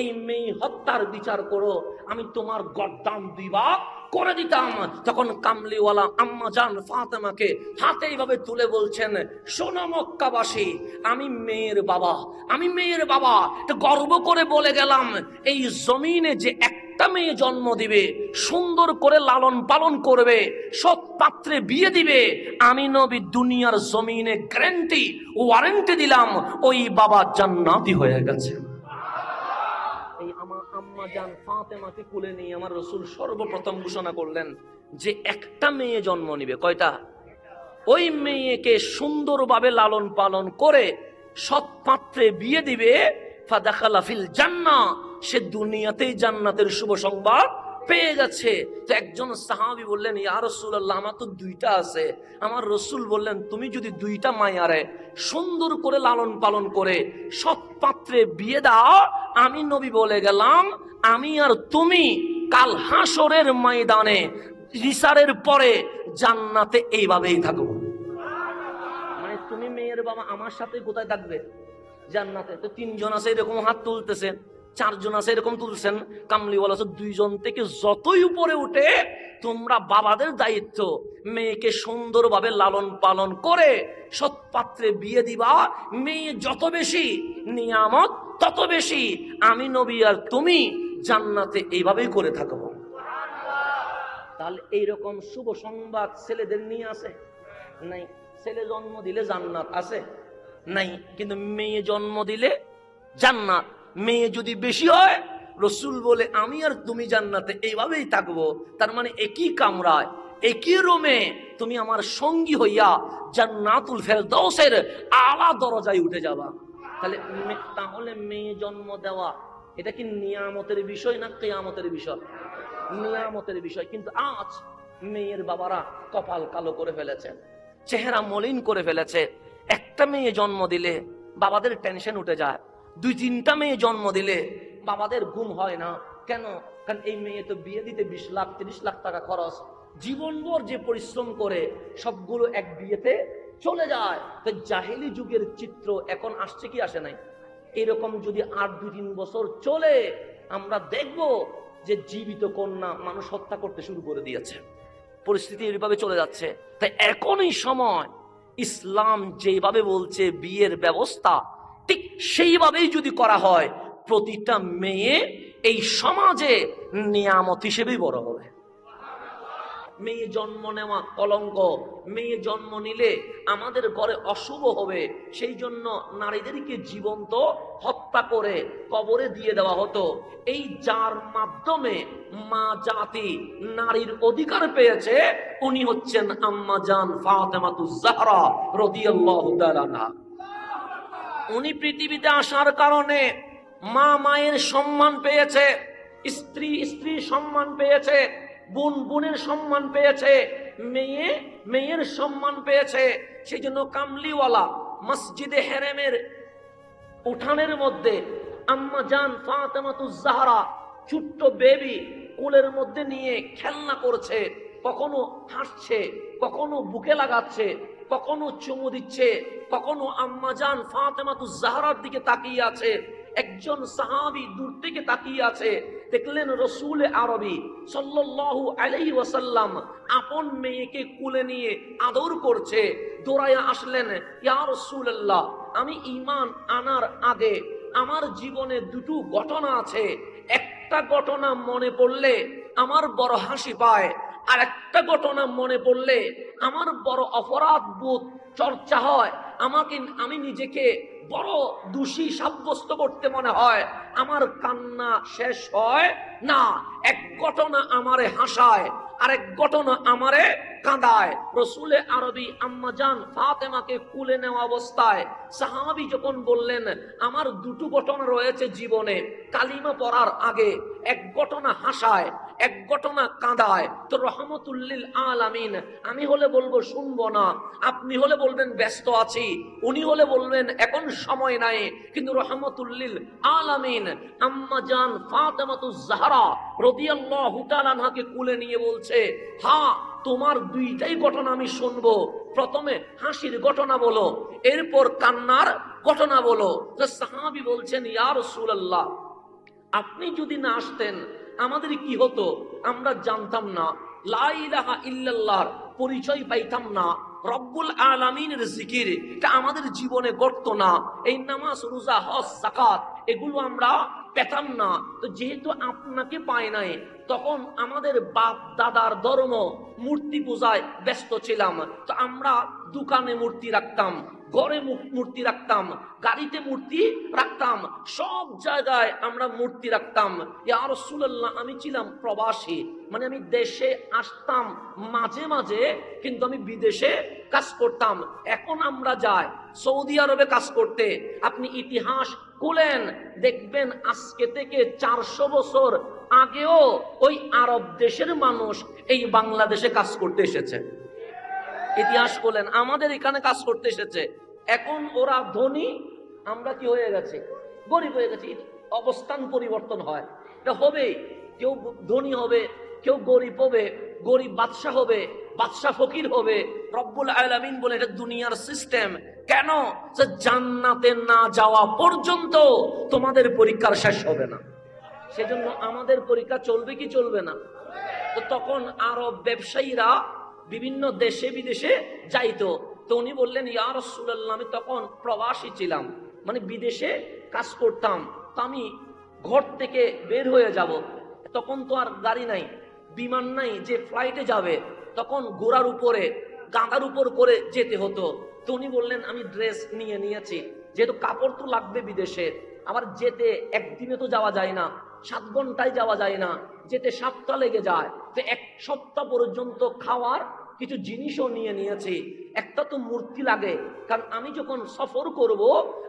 এই মেয়ে হত্যার বিচার করো, আমি তোমার গর্দান 2 ভাগ করে দিতাম। তখন কামলিওয়ালা আম্মা জান ফাতেমাকে হাতে এইভাবে তুলে বলছেন, শোনো মক্কাবাসী, আমি মেয়ের বাবা, আমি মেয়ের বাবা, তো গর্ব করে বলে গেলাম, এই জমিনে যে একটা মেয়ে জন্ম দিবে, সুন্দর করে লালন পালন করবে, সৎ পাত্রে বিয়ে দিবে, আমি নবী দুনিয়ার জমিনে গ্যারান্টি ওয়ারেন্টি দিলাম, ওই বাবা জান্নাতি হয়ে গেছে। এই আমার আম্মা জান ফাতেমাকে কোলে নিয়ে আমার রসুল সর্বপ্রথম ঘোষণা করলেন যে একটা মেয়ে জন্ম নিবে। কয়টা? ওই মেয়েকে সুন্দরভাবে লালন পালন করে সৎ পাত্রে বিয়ে দিবে, ফাদাখালা ফিল জান্নাহ, সে দুনিয়াতেই জান্নাতের শুভ সংবাদ পেয়ে গেছে। তো একজন সাহাবী বললেন, ইয়া রাসূলুল্লাহ, আমার তো 2টা আছে। আমার রসুল বললেন, তুমি যদি 2টা মায়ারে সুন্দর করে লালন পালন করে সৎ পাত্রে বিয়ে দাও, আমি নবী বলে গেলাম, আমি আর তুমি কাল হাসরের ময়দানে বিচারের পরে জান্নাতে এইভাবেই থাকবো। মানে তুমি মেয়ের বাবা আমার সাথে কোথায় থাকবে? জান্নাতে। তো 3 জন আছে এরকম হাত তুলতেছেন, 4 জন আছে এরকম তুলছেন। কামলিওয়ালা 2 জন থেকে যতই উপরে উঠে, তোমরা বাবাদের দায়িত্ব মেয়েকে সুন্দরভাবে লালন পালন করে সৎ পাত্রে বিয়ে দিবা। মেয়ে যত বেশি নিয়ামত তত বেশি, আমি নবী আর তুমি জান্নাতে এইভাবেই করে থাকবো। তাহলে এইরকম শুভ সংবাদ ছেলেদের নিয়ে আসে নাই? ছেলে জন্ম দিলে জান্নাত আছে নাই? কিন্তু মেয়ে জন্ম দিলে জান্নাত। মেয়ে যদি বেশি হয়, রসুল বলে আমি আর তুমি জান্নাতে এইভাবেই থাকবো। তার মানে একই কামরায় একই রুমে তুমি আমার সঙ্গী হইয়া জান্নাতুল ফেরদাউসের আলা দরজায় উঠে যাবা। তাহলে মেয়ে জন্ম দেওয়া এটা কি নিয়ামতের বিষয় না কিয়ামতের বিষয়? নিয়ামতের বিষয়। কিন্তু আজ মেয়ের বাবারা কপাল কালো করে ফেলেছে, চেহারা মলিন করে ফেলেছে। একটা মেয়ে জন্ম দিলে বাবাদের টেনশন উঠে যায়, 2-3টা মেয়ে জন্ম দিলে বাবাদের ঘুম হয় না। কেন? কারণ এই মেয়ে তো বিয়ে দিতে 20 লাখ 30 লাখ টাকা খরচ, জীবনভর যে পরিশ্রম করে সবগুলো এক বিয়েতে চলে যায়। তো জাহেলি যুগের চিত্র এখন আসছে কি আসে নাই? এরকম যদি আর 2-3 বছর চলে, আমরা দেখব যে জীবিত কন্যা মানুষ হত্যা করতে শুরু করে দিয়েছে। পরিস্থিতি এইভাবে চলে যাচ্ছে। তাই এখনই সময়, ইসলাম যেভাবে বলছে বিয়ের ব্যবস্থা, ঠিক সেইভাবেই যদি করা হয়, প্রতিটা মেয়ে এই সমাজে নিয়ামত হিসেবেই বড় হবে। মেয়ে জন্ম নেওয়া কলঙ্ক, মেয়ে জন্ম নিলে আমাদের ঘরে অশুভ হবে, সেই জন্য নারীদেরকে জীবন্ত হত্যা করে কবরে দিয়ে দেওয়া হতো। এই যার মাধ্যমে মা জাতি নারীর অধিকার পেয়েছে, উনি হচ্ছেন আম্মা জান ফাতেমাতুজ জাহরা রাদিয়াল্লাহু তাআলা আনহা। উনি পৃথিবীতে আসার কারণে মা মায়ের সম্মান পেয়েছে, স্ত্রী স্ত্রীর সম্মান পেয়েছে, বোন বোনের সম্মান পেয়েছে, মেয়ে মেয়ের সম্মান পেয়েছে। সেই জন্য কামলিওয়ালা মসজিদে হেরেমের উঠানের মধ্যে আম্মা জান ফাতেমাতুজ জাহরা ছোট্ট বেবি কোলের মধ্যে নিয়ে খেলনা করছে, কখনো হাসছে, কখনো বুকে লাগাচ্ছে, কখনো চুমু দিচ্ছে, কখনো আম্মা জান ফাতেমাতুজ জাহরার দিকে তাকিয়ে আছে। একজন সাহাবী দূর থেকে তাকিয়ে আছে, দেখলেন রাসূল আরবি সাল্লাল্লাহু আলাইহি ওয়াসাল্লাম আপন মেয়েকে কোলে নিয়ে আদর করছে। দৌড়ায়া আসলেন, ইয়া রাসূলুল্লাহ, আমি ঈমান আনার আগে আমার জীবনে 2টো ঘটনা আছে, একটা ঘটনা মনে পড়লে আমার বড় হাসি পায়, আর একটা ঘটনা মনে পড়লে আমার বড় অপরাধ বোধ চর্চা হয়, আমি নিজেকে বড় দোষী সাব্যস্ত করতে মনে হয়, আমার কান্না শেষ হয় না। এক ঘটনা আমারে হাসায়, আরেক ঘটনা আমারে কাঁদায়। রসুলে আরবি আম্মাজান ফাতেমাকে কুলে নেওয়া অবস্থায় সাহাবী যখন বললেন, আমার দুটো ঘটনা রয়েছে জীবনে, কালিমা পড়ার আগে এক ঘটনা হাসায়, এক ঘটনা কাঁদায়, তো রহমতুল্লিল আলামিন আমি হলে বলবো শুনবো না, আপনি হলে বলবেন ব্যস্ত আছি, উনি হলে বলবেন এখন সময় নাই, কিন্তু রহমতুল্লিল আলামিন আম্মাজান ফাতেমাতুজ জাহরা রাদিয়াল্লাহু তাআলা আনহাকে কুলে নিয়ে বলছে, হ্যাঁ তোমার দুইটাই ঘটনা আমি শুনবো, প্রথমে হাসির ঘটনা বলো, এরপর কান্নার ঘটনা বলো। তো সাহাবী বলছেন, ইয়া রাসূলুল্লাহ, আপনি যদি না আসতেন আমাদের কি হতো আমরা জানতাম না, লা ইলাহা ইল্লাল্লাহর পরিচয় পাইতাম না, রব্বুল আলামিনের জিকির এটা আমাদের জীবনে ঘটতো না, এই নামাজ রোজা হজ যাকাত এগুলো আমরা পেতাম না। তো যেহেতু আপনাকে পাই নাই, তখন আমাদের বাপ দাদার ধর্ম মূর্তি পূজায় ব্যস্ত ছিলাম, তো আমরা দোকানে মূর্তি রাখতাম, ঘরে মূর্তি রাখতাম, গাড়িতে মূর্তি রাখতাম, সব জায়গায় আমরা মূর্তি রাখতাম। ইয়া রাসূলুল্লাহ, আমি ছিলাম প্রবাসী, মানে আমি দেশে আসতাম মাঝে মাঝে, কিন্তু আমি বিদেশে কাজ করতাম। এখন আমরা যাই সৌদি আরবে কাজ করতে, আপনি ইতিহাস খুলেন দেখবেন আজকে থেকে 400 বছর আগেও ওই আরব দেশের মানুষ এই বাংলাদেশে কাজ করতে এসেছে। ইতিহাস বলেন আমাদের এখানে কাজ করতে এসেছে। এখন ওরা ধনী, আমরা কি হয়ে গেছে, গরিব হয়ে গেছি। অবস্থান পরিবর্তন হয়, এটা হবে, কেউ ধনী হবে, কেউ গরিব হবে, গরিব বাদশাহ হবে, বাদশাহ ফকির হবে। রব্বুল আলামিন বলে এটা দুনিয়ার সিস্টেম। কেন? যে জান্নাতে না যাওয়া পর্যন্ত তোমাদের পরীক্ষার শেষ হবে না, সেজন্য আমাদের পরীক্ষা চলবে কি চলবে না। তো তখন আরব ব্যবসায়ীরা বিভিন্ন দেশে বিদেশে যাইতো, তো উনি বললেন, ইয়া রাসূলুল্লাহ, আমি তখন প্রবাসী ছিলাম, মানে বিদেশে কাজ করতাম, তো আমি ঘর থেকে বের হয়ে যাব, তখন তো আর গাড়ি নাই, বিমান নাই যে ফ্লাইটে যাবে, তখন ঘোড়ার উপরে গাধার উপর করে যেতে হতো। তো উনি বললেন, আমি ড্রেস নিয়ে নিয়েছি, যেহেতু কাপড় তো লাগবে বিদেশে, আবার যেতে একদিনে তো যাওয়া যায় না, 7 ঘন্টায় যাওয়া যায় না, যেতে 7 সপ্তাহ লেগে যায়, তো 1 সপ্তাহ পর্যন্ত খাওয়ার কিছু জিনিসও নিয়ে নিয়েছি। একটা তো মূর্তি লাগে, কারণ আমি যখন সফর করব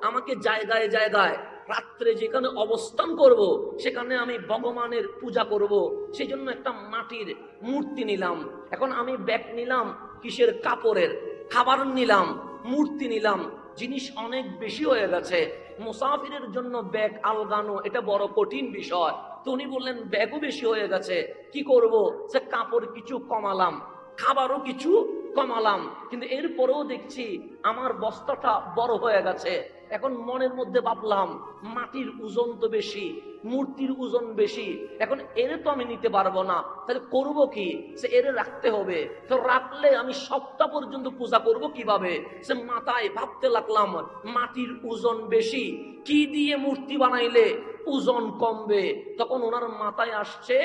আমাকে জায়গায় জায়গায় রাত্রে যেখানে অবস্থান করব সেখানে আমি ভগবানের পূজা করব, সেই জন্য একটা মাটির মূর্তি নিলাম। এখন আমি ব্যাগ নিলাম কিসের, কাপড়ের, খাবার নিলাম, মূর্তি নিলাম, জিনিস অনেক বেশি হয়ে গেছে। মুসাফিরের জন্য ব্যাগ আলগানো এটা বড় কঠিন বিষয়। তো উনি বললেন ব্যাগও বেশি হয়ে গেছে, কি করব? সে কাপড় কিছু কমালাম, খাবারও কিছু কমালাম, কিন্তু এরপরেও দেখছি আমার বস্তাটা বড় হয়ে গেছে। এখন মনের মধ্যে ভাবলাম মাটির ওজন তো বেশি, মূর্তির ওজন বেশি, এখন এর তো আমি নিতে পারবো না, তাহলে করব কি? সে এর রাখতে হবে, তো রাখলে আমি সপ্তাহ পর্যন্ত পূজা করব কিভাবে? সে মাথায় ভাবতে লাগলাম মাটির ওজন বেশি, কি দিয়ে মূর্তি বানাইলে ওজন কমবে? তখন ওনার মাথায় আসছে,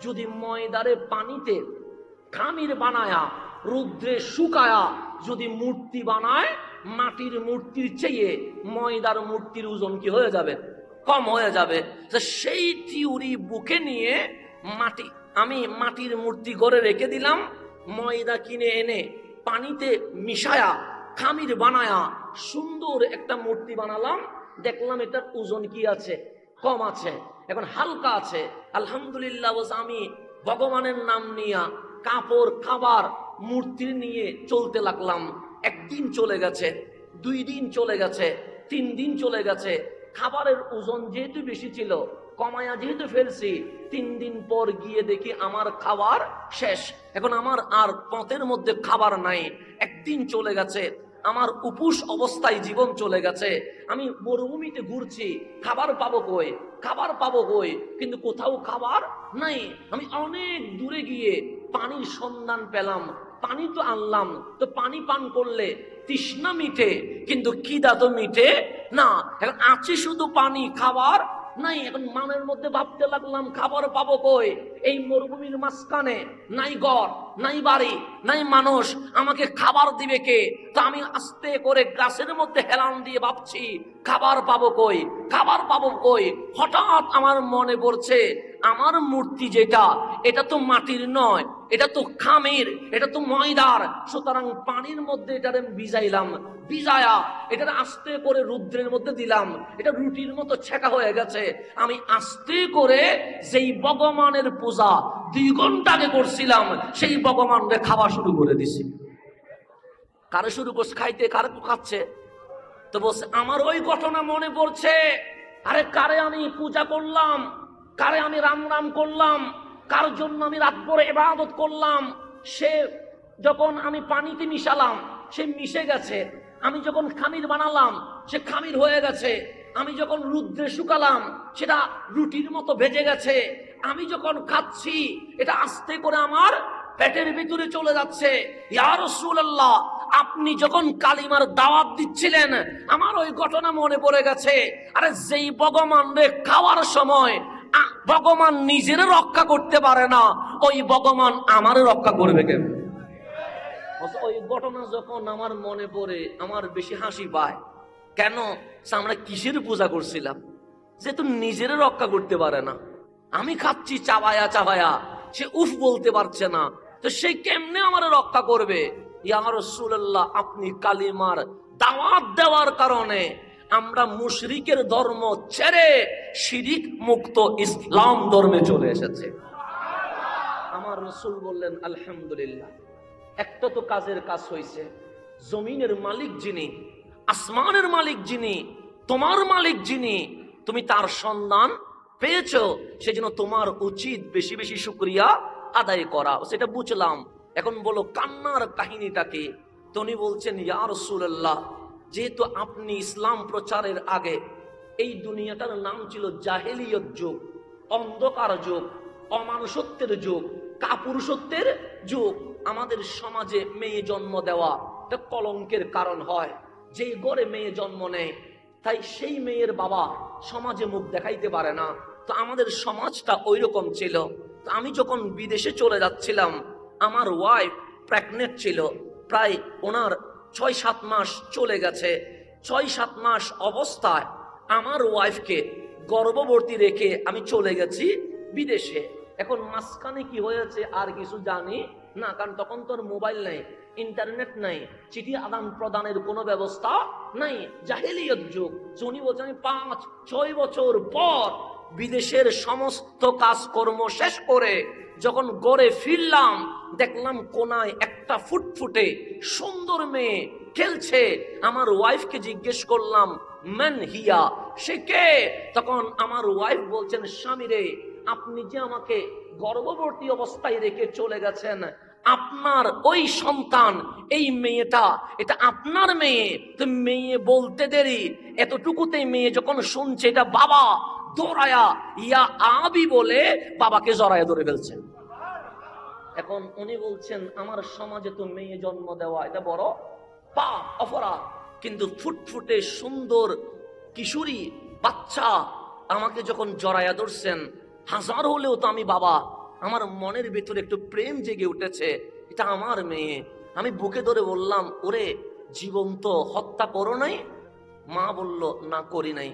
যদি ময়দারে পানিতে খামির বানায়া রুদ্রে শুকায়া যদি মূর্তি বানায়, মাটির মূর্তির চেয়ে ময়দার মূর্তির ওজন কি হয়ে যাবে? কম হয়ে যাবে। সেই থিওরি বুকে নিয়ে আমি মাটির মূর্তি ঘরে রেখে দিলাম, ময়দা কিনে এনে পানিতে মিশায়া খামির বানায়া সুন্দর একটা মূর্তি বানালাম। দেখলাম এটার ওজন কি আছে? কম আছে, এখন হালকা আছে। আলহামদুলিল্লাহ, আমি ভগবানের নাম নিয়া কাপড় খাবার মূর্তি নিয়ে চলতে লাগলাম। 1 দিন চলে গেছে, 2 দিন চলে গেছে, 3 দিন চলে গেছে। খাবারের ওজন যেহেতু বেশি ছিল, কমায়া যেহেতু ফেলছি, 3 দিন পর গিয়ে দেখি আমার খাবার শেষ। এখন আমার আর পথের মধ্যে খাবার নাই। 1 দিন চলে গেছে, আমার উপোস অবস্থায় জীবন চলে গেছে। আমি মরুভূমিতে ঘুরছি, খাবার পাবো কই? খাবার পাবো কই? কিন্তু কোথাও খাবার নাই। আমি অনেক দূরে গিয়ে পানির সন্ধান পেলাম, পানি তো আনলাম, তো পানি পান করলে তৃষ্ণা মিটে, কিন্তু খিদা তো মিটে না। এখন আছে শুধু পানি, খাবার নাই। এখন মনের মধ্যে ভাবতে লাগলাম খাবার পাবো কই? এই মরুভূমির মাঝখানে নাই ঘর, নাই বাড়ি, নাই মানুষ, আমাকে খাবার দিবে কে? তো আমি আস্তে করে গাছের মধ্যে হেলান দিয়ে ভাবছি খাবার পাবো কই, খাবার পাবো কই। হঠাৎ আমার মনে পড়ছে আমার মূর্তি যেটা, এটা তো মাটির নয়, এটা তো খামের, এটা তো ময়দার, সুতরাং পানির মধ্যে এটারে ভিজাইলাম, ভিজায়া এটারে আস্তে করে রুদ্রের মধ্যে দিলাম, এটা রুটির মতো ছেঁকা হয়ে গেছে। আমি আস্তে করে যেই ভগবানের পূজা 2 ঘন্টা আগে করছিলাম, সেই ভগবানকে খাওয়া শুরু করে দিছি। কারে শুরু করছে খাইতে, কারে তো খাচ্ছে। তো বলছে আমার ওই ঘটনা মনে পড়ছে, আরে কারে আমি পূজা করলাম, কারে আমি রাম রাম করলাম, কার জন্য আমি রাত ভরে ইবাদত করলাম, সে যখন আমি পানিতে মিশালাম সে মিশে গেছে, আমি যখন খামির বানালাম সে খামির হয়ে গেছে, আমি যখন রুদ্রে শুকালাম সেটা রুটির মতো ভেজে গেছে, আমি যখন খাচ্ছি এটা আস্তে করে আমার পেটের ভিতরে চলে যাচ্ছে। ইয়া রাসূলুল্লাহ, আপনি যখন কালিমার দাওয়াত দিচ্ছিলেন আমার ওই ঘটনা মনে পড়ে গেছে। আরে যেই ভগবান রে খাওয়ার সময় ভগবান নিজের রক্ষা করতে পারে না, ওই ভগবান আমার রক্ষা করবে কেন? ওই ঘটনা যখন আমার মনে পড়ে আমার বেশি হাসি পায়। কেন? আমরা কিসের পূজা করছিলাম যেহেতু নিজের রক্ষা করতে পারে না। আমি খাচ্ছি চাবায়া চাবায়া, সে উফ বলতে পারছে না, তো সে কেমনে আমার রক্ষা করবে? ইয়া রাসূলুল্লাহ, আপনি কালিমার দাওয়াত দেওয়ার কারণে আমরা মুশরিকের ধর্ম ছেড়ে শিরিক মুক্ত ইসলাম ধর্মে চলে এসেছে। আমার রাসূল বললেন আলহামদুলিল্লাহ, একটা তো কাজের কাজ হয়েছে। জমিনের মালিক যিনি, আসমানের মালিক যিনি, তোমার মালিক যিনি, তুমি তার সন্ধান পেয়েছো, সেজন্য তোমার উচিত বেশি বেশি শুকরিয়া আদায় করা। সেটা বুঝলাম। এখন বলো কান্নার কাহিনীটাকে। তো উনি বলছেন ইয়া রাসূলুল্লাহ, যেহেতু আপনি ইসলাম প্রচারের আগে এই দুনিয়াটার নাম ছিল জাহেলিয়ত যুগ, অন্ধকার যুগ, অমানুষত্বের যুগ, কাপুরুষত্বের যুগ। আমাদের সমাজে মেয়ে জন্ম দেওয়া এটা কলঙ্কের কারণ হয়। যেই ঘরে মেয়ে জন্ম নেয় তাই সেই মেয়ের বাবা সমাজে মুখ দেখাইতে পারে না। তো আমাদের সমাজটা ওই রকম ছিল। তো আমি যখন বিদেশে চলে যাচ্ছিলাম, আমার ওয়াইফ প্রেগনেন্ট ছিল, প্রায় ওনার 6-7 মাস চলে গেছে। 6-7 মাস অবস্থায় আমার ওয়াইফকে গর্ভবতী রেখে আমি চলে গেছি বিদেশে। এখন মাঝখানে কি হয়েছে আর কিছু জানি না, কারণ তখন তোর মোবাইল নাই, ইন্টারনেট নাই, চিঠি আদান প্রদানের কোনো ব্যবস্থা নাই, জাহেলিয়ত যুগ। উনি বলছেন আমি 5-6 বছর পর বিদেশের সমস্ত কাজকর্ম শেষ করে যখন গড়ে ফিরলাম, দেখলাম কোনায় একটা ফুটফুটে সুন্দর মেয়ে খেলছে। আমার ওয়াইফকে জিজ্ঞেস করলাম মান হিয়া, সে কে? তখন আমার ওয়াইফ বলছেন স্বামী রে, আপনি যে আমাকে গর্ভবতী অবস্থায় রেখে চলে গেছেন, আপনার ওই সন্তান, এই মেয়েটা, এটা আপনার মেয়ে। তো মেয়ে বলতে দেরি, এতটুকুতেই মেয়ে যখন শুনছে এটা বাবা, দৌড়ায়া ইয়া আবি বলে বাবাকে জড়ায় ধরে ফেলছে। এখন উনি বলছেন আমার সমাজে তো মেয়ে জন্ম দেওয়া এটা বড় পাপ, অপরাধ, কিন্তু ফুটফুটে সুন্দর কিশোরী বাচ্চা আমাকে যখন জড়ায়া ধরছেন, হাজার হলেও তো আমি বাবা। আমার মনের ভিতরে একটু প্রেম জেগে উঠেছে, এটা আমার মেয়ে। আমি বুকে ধরে বললাম ওরে জীবন্ত হত্যা করো নাই? মা বলল না করি নাই।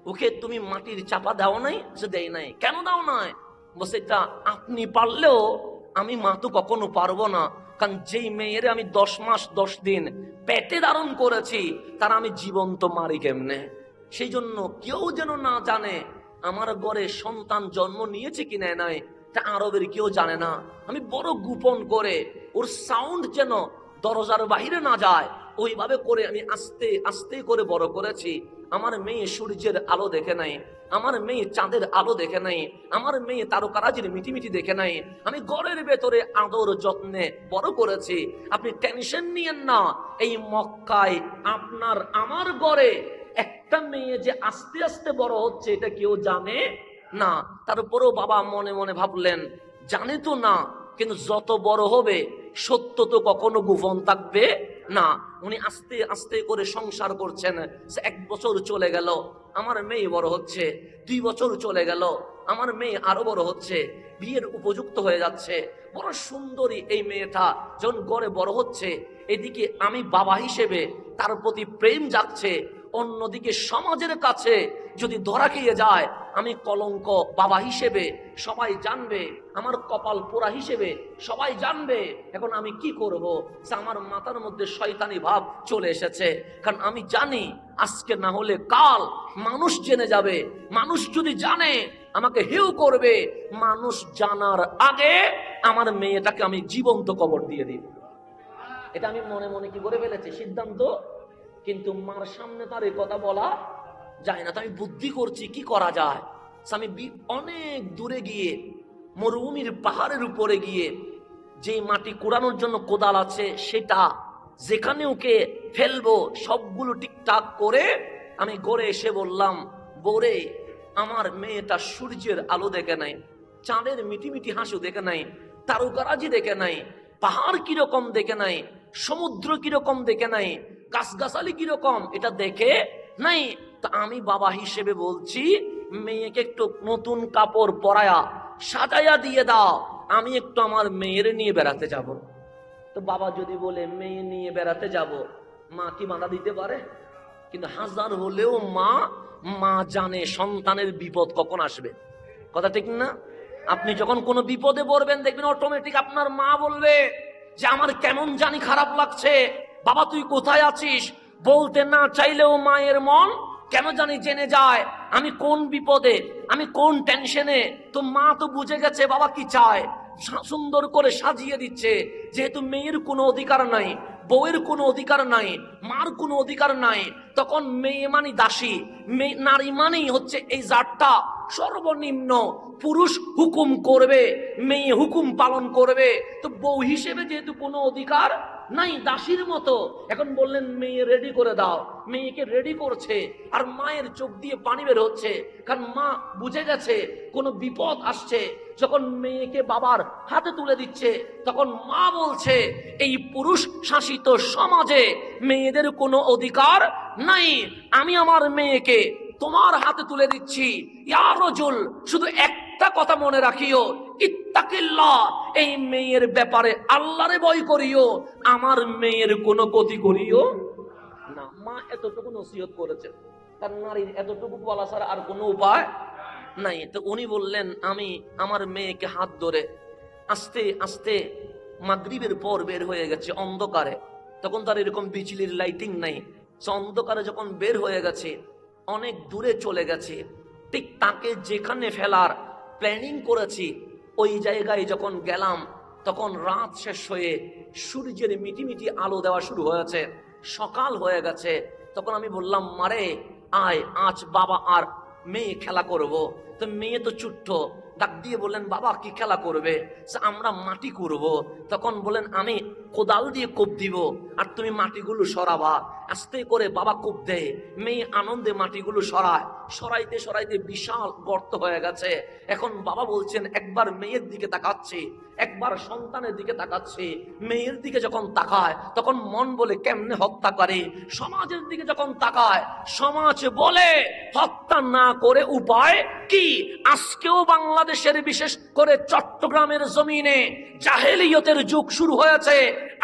ওকে তুমি মাটির চাপা দাও নাই? সে দেয় নাই। কেন দাও নাই? বলছে এটা আপনি পারলেও আমি মা তো কখনো পারবো না, কারণ যেই মেয়ের আমি 10 মাস 10 দিন পেটে ধারণ করেছি তার আমি জীবন্ত মারি কেমনে? সেই জন্য কেউ যেন না জানে আমার ঘরে সন্তান জন্ম নিয়েছে কি নেয় নাই, তা আরবের কেউ জানে না। আমি বড় গোপন করে ওর সাউন্ড যেন দরজার বাহিরে না যায় ওইভাবে করে আমি আস্তে আস্তে করে বড় করেছি। আমার মেয়ে সূর্যের আলো দেখে নাই, আমার মেয়ে চাঁদের আলো দেখে নাই, আমার মেয়ে তারকারাজির মিটিমিটি দেখে নাই। আমি ঘরের ভেতরে আদর যত্নে বড় করেছি। আপনি টেনশন নিয়েন না, এই মক্কায় আপনার আমার ঘরে একটা মেয়ে যে আস্তে আস্তে বড় হচ্ছে এটা কেউ জানে না। তারপরেও বাবা মনে মনে ভাবলেন জানে তো না, কিন্তু যত বড় হবে সত্য তো কখনো গোপন থাকবে না। উনি আস্তে আস্তে করে সংসার করছেন। 1 বছর চলে গেল, আমার মেয়ে বড় হচ্ছে। 2 বছর চলে গেল, আমার মেয়ে আরো বড় হচ্ছে, বিয়ের উপযুক্ত হয়ে যাচ্ছে। বড় সুন্দরী এই মেয়েটা যখন গড়ে বড় হচ্ছে, এদিকে আমি বাবা হিসেবে তার প্রতি প্রেম জাগছে, অন্যদিকে সমাজের কাছে যদি ধরা খেয়ে যায় আমি কলঙ্ক বাবা হিসেবে সবাই জানবে, আমার কপাল পোড়া হিসেবে সবাই জানবে। এখন আমি কি করব? আমার মাথার মধ্যে শয়তানি ভাব চলে এসেছে, কারণ আমি জানি আজকে না হলে কাল মানুষ জেনে যাবে। মানুষ যদি জানে আমাকে হেউ করবে। মানুষ জানার আগে আমার মেয়েটাকে আমি জীবন্ত কবর দিয়ে দিব। এটা আমি মনে মনে কি করে ফেলেছি সিদ্ধান্ত, কিন্তু মার সামনে তার এই কথা বলা যায় না। তো আমি বুদ্ধি করছি কি করা যায়। আমি অনেক দূরে গিয়ে মরুভূমির পাহাড়ের উপরে গিয়ে যে মাটি কুড়ানোর জন্য কোদাল আছে সেটা যেখানে ওকে ফেলবো সবগুলো ঠিকঠাক করে আমি ঘরে এসে বললাম, বোরে আমার মেয়েটা সূর্যের আলো দেখে নাই, চাঁদের মিটিমিটি হাসি দেখে নাই, তারকারাজি দেখে নাই, পাহাড় কিরকম দেখে নাই, সমুদ্র কিরকম দেখে নাই, গাছগাছালি কিরকম এটা দেখে নাই। তা আমি বাবা হিসেবে বলছি, মেয়েকে একটু নতুন কাপড় পরায়া সাজাইয়া দিয়ে দাও, আমি একটু আমার মেয়ের নিয়ে বেড়াতে যাব। তো বাবা যদি বলে মেয়ে নিয়ে বেড়াতে যাব, মা কি বাধা দিতে পারে? কিন্তু হাজার হলেও মা জানে সন্তানের বিপদ কখন আসবে। কথা ঠিক না? আপনি যখন কোনো বিপদে পড়বেন দেখবেন অটোমেটিক আপনার মা বলবে যে আমার কেমন জানি খারাপ লাগছে, বাবা তুই কোথায় আছিস? বলতে না চাইলেও মায়ের মন কেন জানি জেনে যায় আমি কোন বিপদে, আমি কোন টেনশনে। তো মা তো বুঝে গেছে বাবা কি চায়, সুন্দর করে সাজিয়ে দিচ্ছে। যেহেতু মেয়ের কোনো অধিকার নাই, বউয়ের কোনো অধিকার নাই, মার কোনো অধিকার নাই, তখন মেয়ে মানি দাসী, নারী মানেই হচ্ছে এই জাতটা সর্বনিম্ন। পুরুষ হুকুম করবে, মেয়ে হুকুম পালন করবে। তো বউ হিসেবে যেহেতু কোনো অধিকার নাই, দাসীর মতো। এখন বললেন মেয়ে রেডি করে দাও, মেয়েকে রেডি করছে, আর মায়ের চোখ দিয়ে পানি বের হচ্ছে, কারণ মা বুঝে গেছে কোনো বিপদ আসছে। যখন মেয়েকে বাবার হাতে তুলে দিচ্ছে তখন মা বলছে এই পুরুষ শাসিত সমাজে মেয়েদের কোনো অধিকার নাই, আমি আমার মেয়েকে তোমার হাতে তুলে দিচ্ছি। ইয়া রাজূল, শুধু একটা কথা মনে রাখিও, ইত্তাকিল্লাহ, এই মেয়ের ব্যাপারে আল্লাহরে ভয় করিও, আমার মেয়ের কোনো ক্ষতি করিও না। মা এতটুকু নসিহত করেছেন, তার নারীর এতটুকু বলা ছাড়া আর কোনো উপায় নাই। তো উনি বললেন আমি আমার মেয়েকে হাত ধরে আস্তে আস্তে মাগরিবের পর বের হয়ে গেছে অন্ধকারে, তখন তার এরকম বিজলির লাইটিং নাই, অন্ধকারে যখন বের হয়ে গেছে অনেক দূরে চলে গেছে, ঠিক তাকে যেখানে ফেলার প্ল্যানিং করেছি ওই জায়গায় যখন গেলাম তখন রাত শেষ হয়ে সূর্যের মিটিমিটি আলো দেওয়া শুরু হয়েছে, সকাল হয়ে গেছে। তখন আমি বললাম মারে আয়, আজ বাবা আর মেয়ে খেলা করব। তো মেয়ে তো ছোট্ট, ডাক দিয়ে বললেন বাবা কি খেলা করবে? আমরা মাটি করব। তখন বলেন আমি কোদাল দিয়ে কোপ দিব আর তুমি মাটিগুলো সরাবা। আস্তে করে বাবা কোপ দেয়, মেয়ে আনন্দে মাটিগুলো সরাইতে সরাইতে বিশাল গর্ত হয়ে গেছে। এখন বাবা বলছেন একবার মেয়ের দিকে তাকাচ্ছি, একবার সন্তানের দিকে তাকাচ্ছি। মেয়ের দিকে যখন তাকায় তখন মন বলে কেমনে হত্যা করে, সমাজের দিকে যখন তাকায় সমাজ বলে হত্যা না করে উপায় কি। আজকেও বাংলাদেশের বিশেষ করে চট্টগ্রামের জমিনে জাহেলিয়তের যুগ শুরু হয়েছে।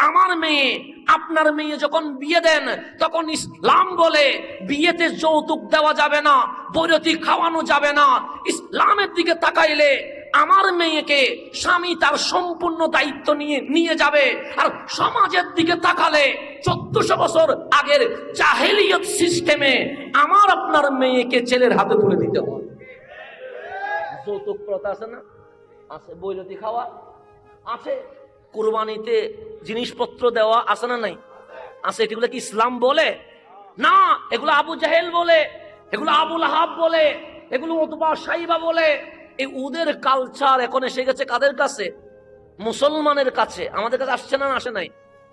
আমার মেয়ে আপনার মেয়ে যখন বিয়ে দেন তখন ইসলাম বলে বিয়েতে যৌতুক দেওয়া যাবে না, বৈরতি খাওয়ানো যাবে না। ইসলামের দিকে তাকাইলে আমার মেয়েকে স্বামী তার সম্পূর্ণ দায়িত্ব নিয়ে যাবে। আর সমাজের দিকে তাকালে 1400 বছর আগের জাহেলিয়ত সিস্টেমে আমার আপনার মেয়েকে ছেলের হাতে তুলে দিতে হবে। যৌতুক প্রথা আছে না? আছে। বৈরতি খাওয়া আছে। কুরবানিতে জিনিসপত্র দেওয়া আছে না নাই? আছে। এগুলো কি ইসলাম বলে? না, এগুলো আবু জাহেল বলে, এগুলো আবুল আহাব বলে, এগুলো উতবা সাইবা বলে। এই ওদের কালচার এখন এসে গেছে কাদের কাছে? মুসলমানের কাছে। আমাদের কাছে আসছে না? আসে নাই?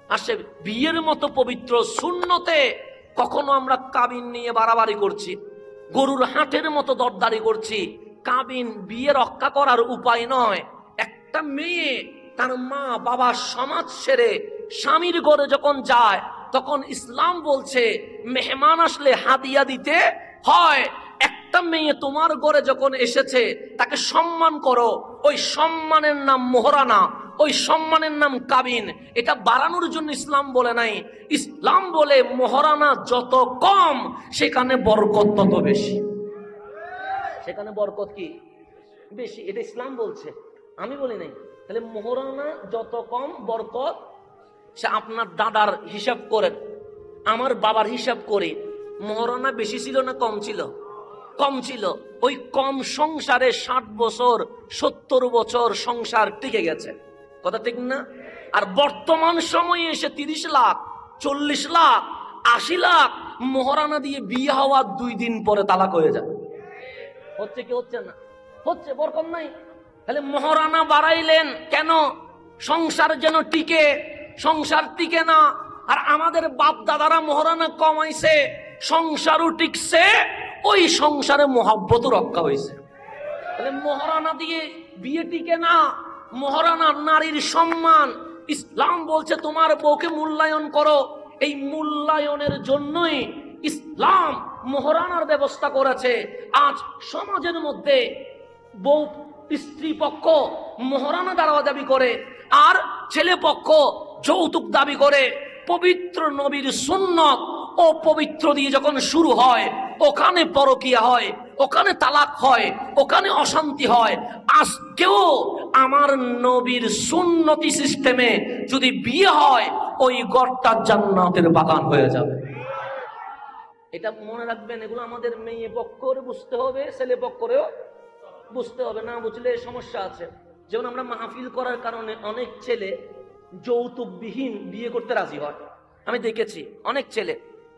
আসে। বিয়ের মতো পবিত্র সুন্নতে কখনো আমরা কাবিন নিয়ে বাড়াবাড়ি করছি, গরুর হাটের মতো দরদারি করছি। কাবিন বিয়ে রক্ষা করার উপায় নয়। একটা মেয়ে তার মা বাবা সমাজ ছেড়ে স্বামীর ঘরে যখন যায় তখন ইসলাম বলছে মেহমান আসলে হাদিয়া দিতে হয়। একটা মেয়ে তোমার ঘরে যখন এসেছে তাকে সম্মান করো, ওই সম্মানের নাম মোহরানা, ওই সম্মানের নাম কাবিন। এটা বাড়ানোর জন্য ইসলাম বলে নাই। ইসলাম বলে মোহরানা যত কম সেখানে বরকত তত বেশি। সেখানে বরকত কি বেশি, এটা ইসলাম বলছে, আমি বলি নাই। তাহলে মোহরানা যত কম বরকত। সে আপনার দাদার হিসাব করেন, আমার বাবার হিসাব করি, মোহরানা বেশি ছিল না কম ছিল? কম ছিল। ওই কম সংসারে 60 বছর 70 বছর সংসার টিকে গেছে, কথা ঠিক না? আর বর্তমান সময়ে এসে 30 লাখ 40 লাখ 80 লাখ মোহরানা দিয়ে বিয়ে হওয়ার 2 দিন পরে তালাক হয়ে যায়। হচ্ছে কি হচ্ছে না? হচ্ছে, বরকত নাই। তাহলে মোহরানা বাড়াইলেন কেন? সংসার যেন টিকে, সংসার টিকে না। আর আমাদের বাপ দাদারা মোহরানা কমাইছে, সংসারও টিকছে, ওই সংসারে মহব্বতও রক্ষা হয়েছে। তাহলে মোহরানা দিয়ে বিয়ে টিকে না, মোহরানা নারীর সম্মান। ইসলাম বলছে তোমার বউকে মূল্যায়ন করো। এই মূল্যায়নের জন্যই ইসলাম মোহরানার ব্যবস্থা করেছে। আজ সমাজের মধ্যে বউ স্ত্রী পক্ষ মোহরানা দাবি করে, আর ছেলে পক্ষ যৌতুক দাবি করে। পবিত্র নবীর সুন্নত ও পবিত্র দিয়ে যখন শুরু হয়, ওখানে পরকিয়া হয়, ওখানে তালাক হয়, ওখানে অশান্তি হয়। আজকেও আমার নবীর সুন্নতি সিস্টেমে যদি বিয়ে হয়, ওই ঘরটা জান্নাতের বাগান হয়ে যাবে। এটা মনে রাখবেন। এগুলো আমাদের মেয়ে পক্ষরে বুঝতে হবে, ছেলে পক্ষরেও বুঝতে হবে। না বুঝলে সমস্যা আছে। যেমন আমরা মাহফিল করার কারণে অনেক ছেলে যৌতুকবিহীন বিয়ে করতে রাজি হয়। আমি দেখেছি অনেক ছেলে,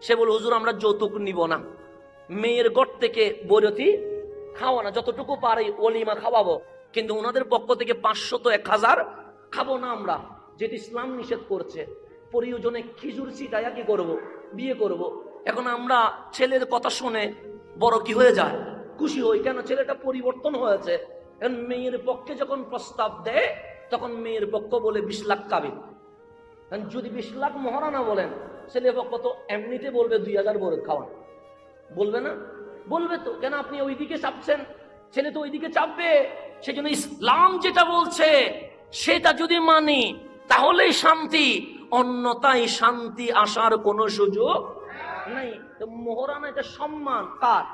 সে বলে হুজুর আমরা যৌতুক নিব না, মেয়ের ঘর থেকে বৈরতি খাওয়া না, যতটুকু পারি ওলিমা খাওয়াবো, কিন্তু ওনাদের পক্ষ থেকে 500 তো 1000 খাবো না আমরা, যেটি ইসলাম নিষেধ করছে। প্রয়োজনে খিজুর ছিটাইয়া কি করব, বিয়ে করব। এখন আমরা ছেলের কথা শুনে বড় কি হয়ে যায়, খুশি হই, কেন ছেলেটা পরিবর্তন হয়েছে। এখন মেয়ের পক্ষে যখন প্রস্তাব দেয়, তখন মেয়ের পক্ষ বলে 20 লাখ কাবিন। যদি 20 লাখ মোহরানা বলেন, ছেলে পক্ষ তো এমনিতে বলবে 2000 বড় খাওয়ান, বলবে না? বলবে তো, কেন আপনি ওইদিকে চাপছেন, ছেলে তো ওইদিকে চাপবে। সেজন্য ইসলাম যেটা বলছে সেটা যদি মানি তাহলেই শান্তি, অন্যথায় শান্তি আসার কোনো সুযোগ নাই। তো মোহরানা এটা সম্মান কার?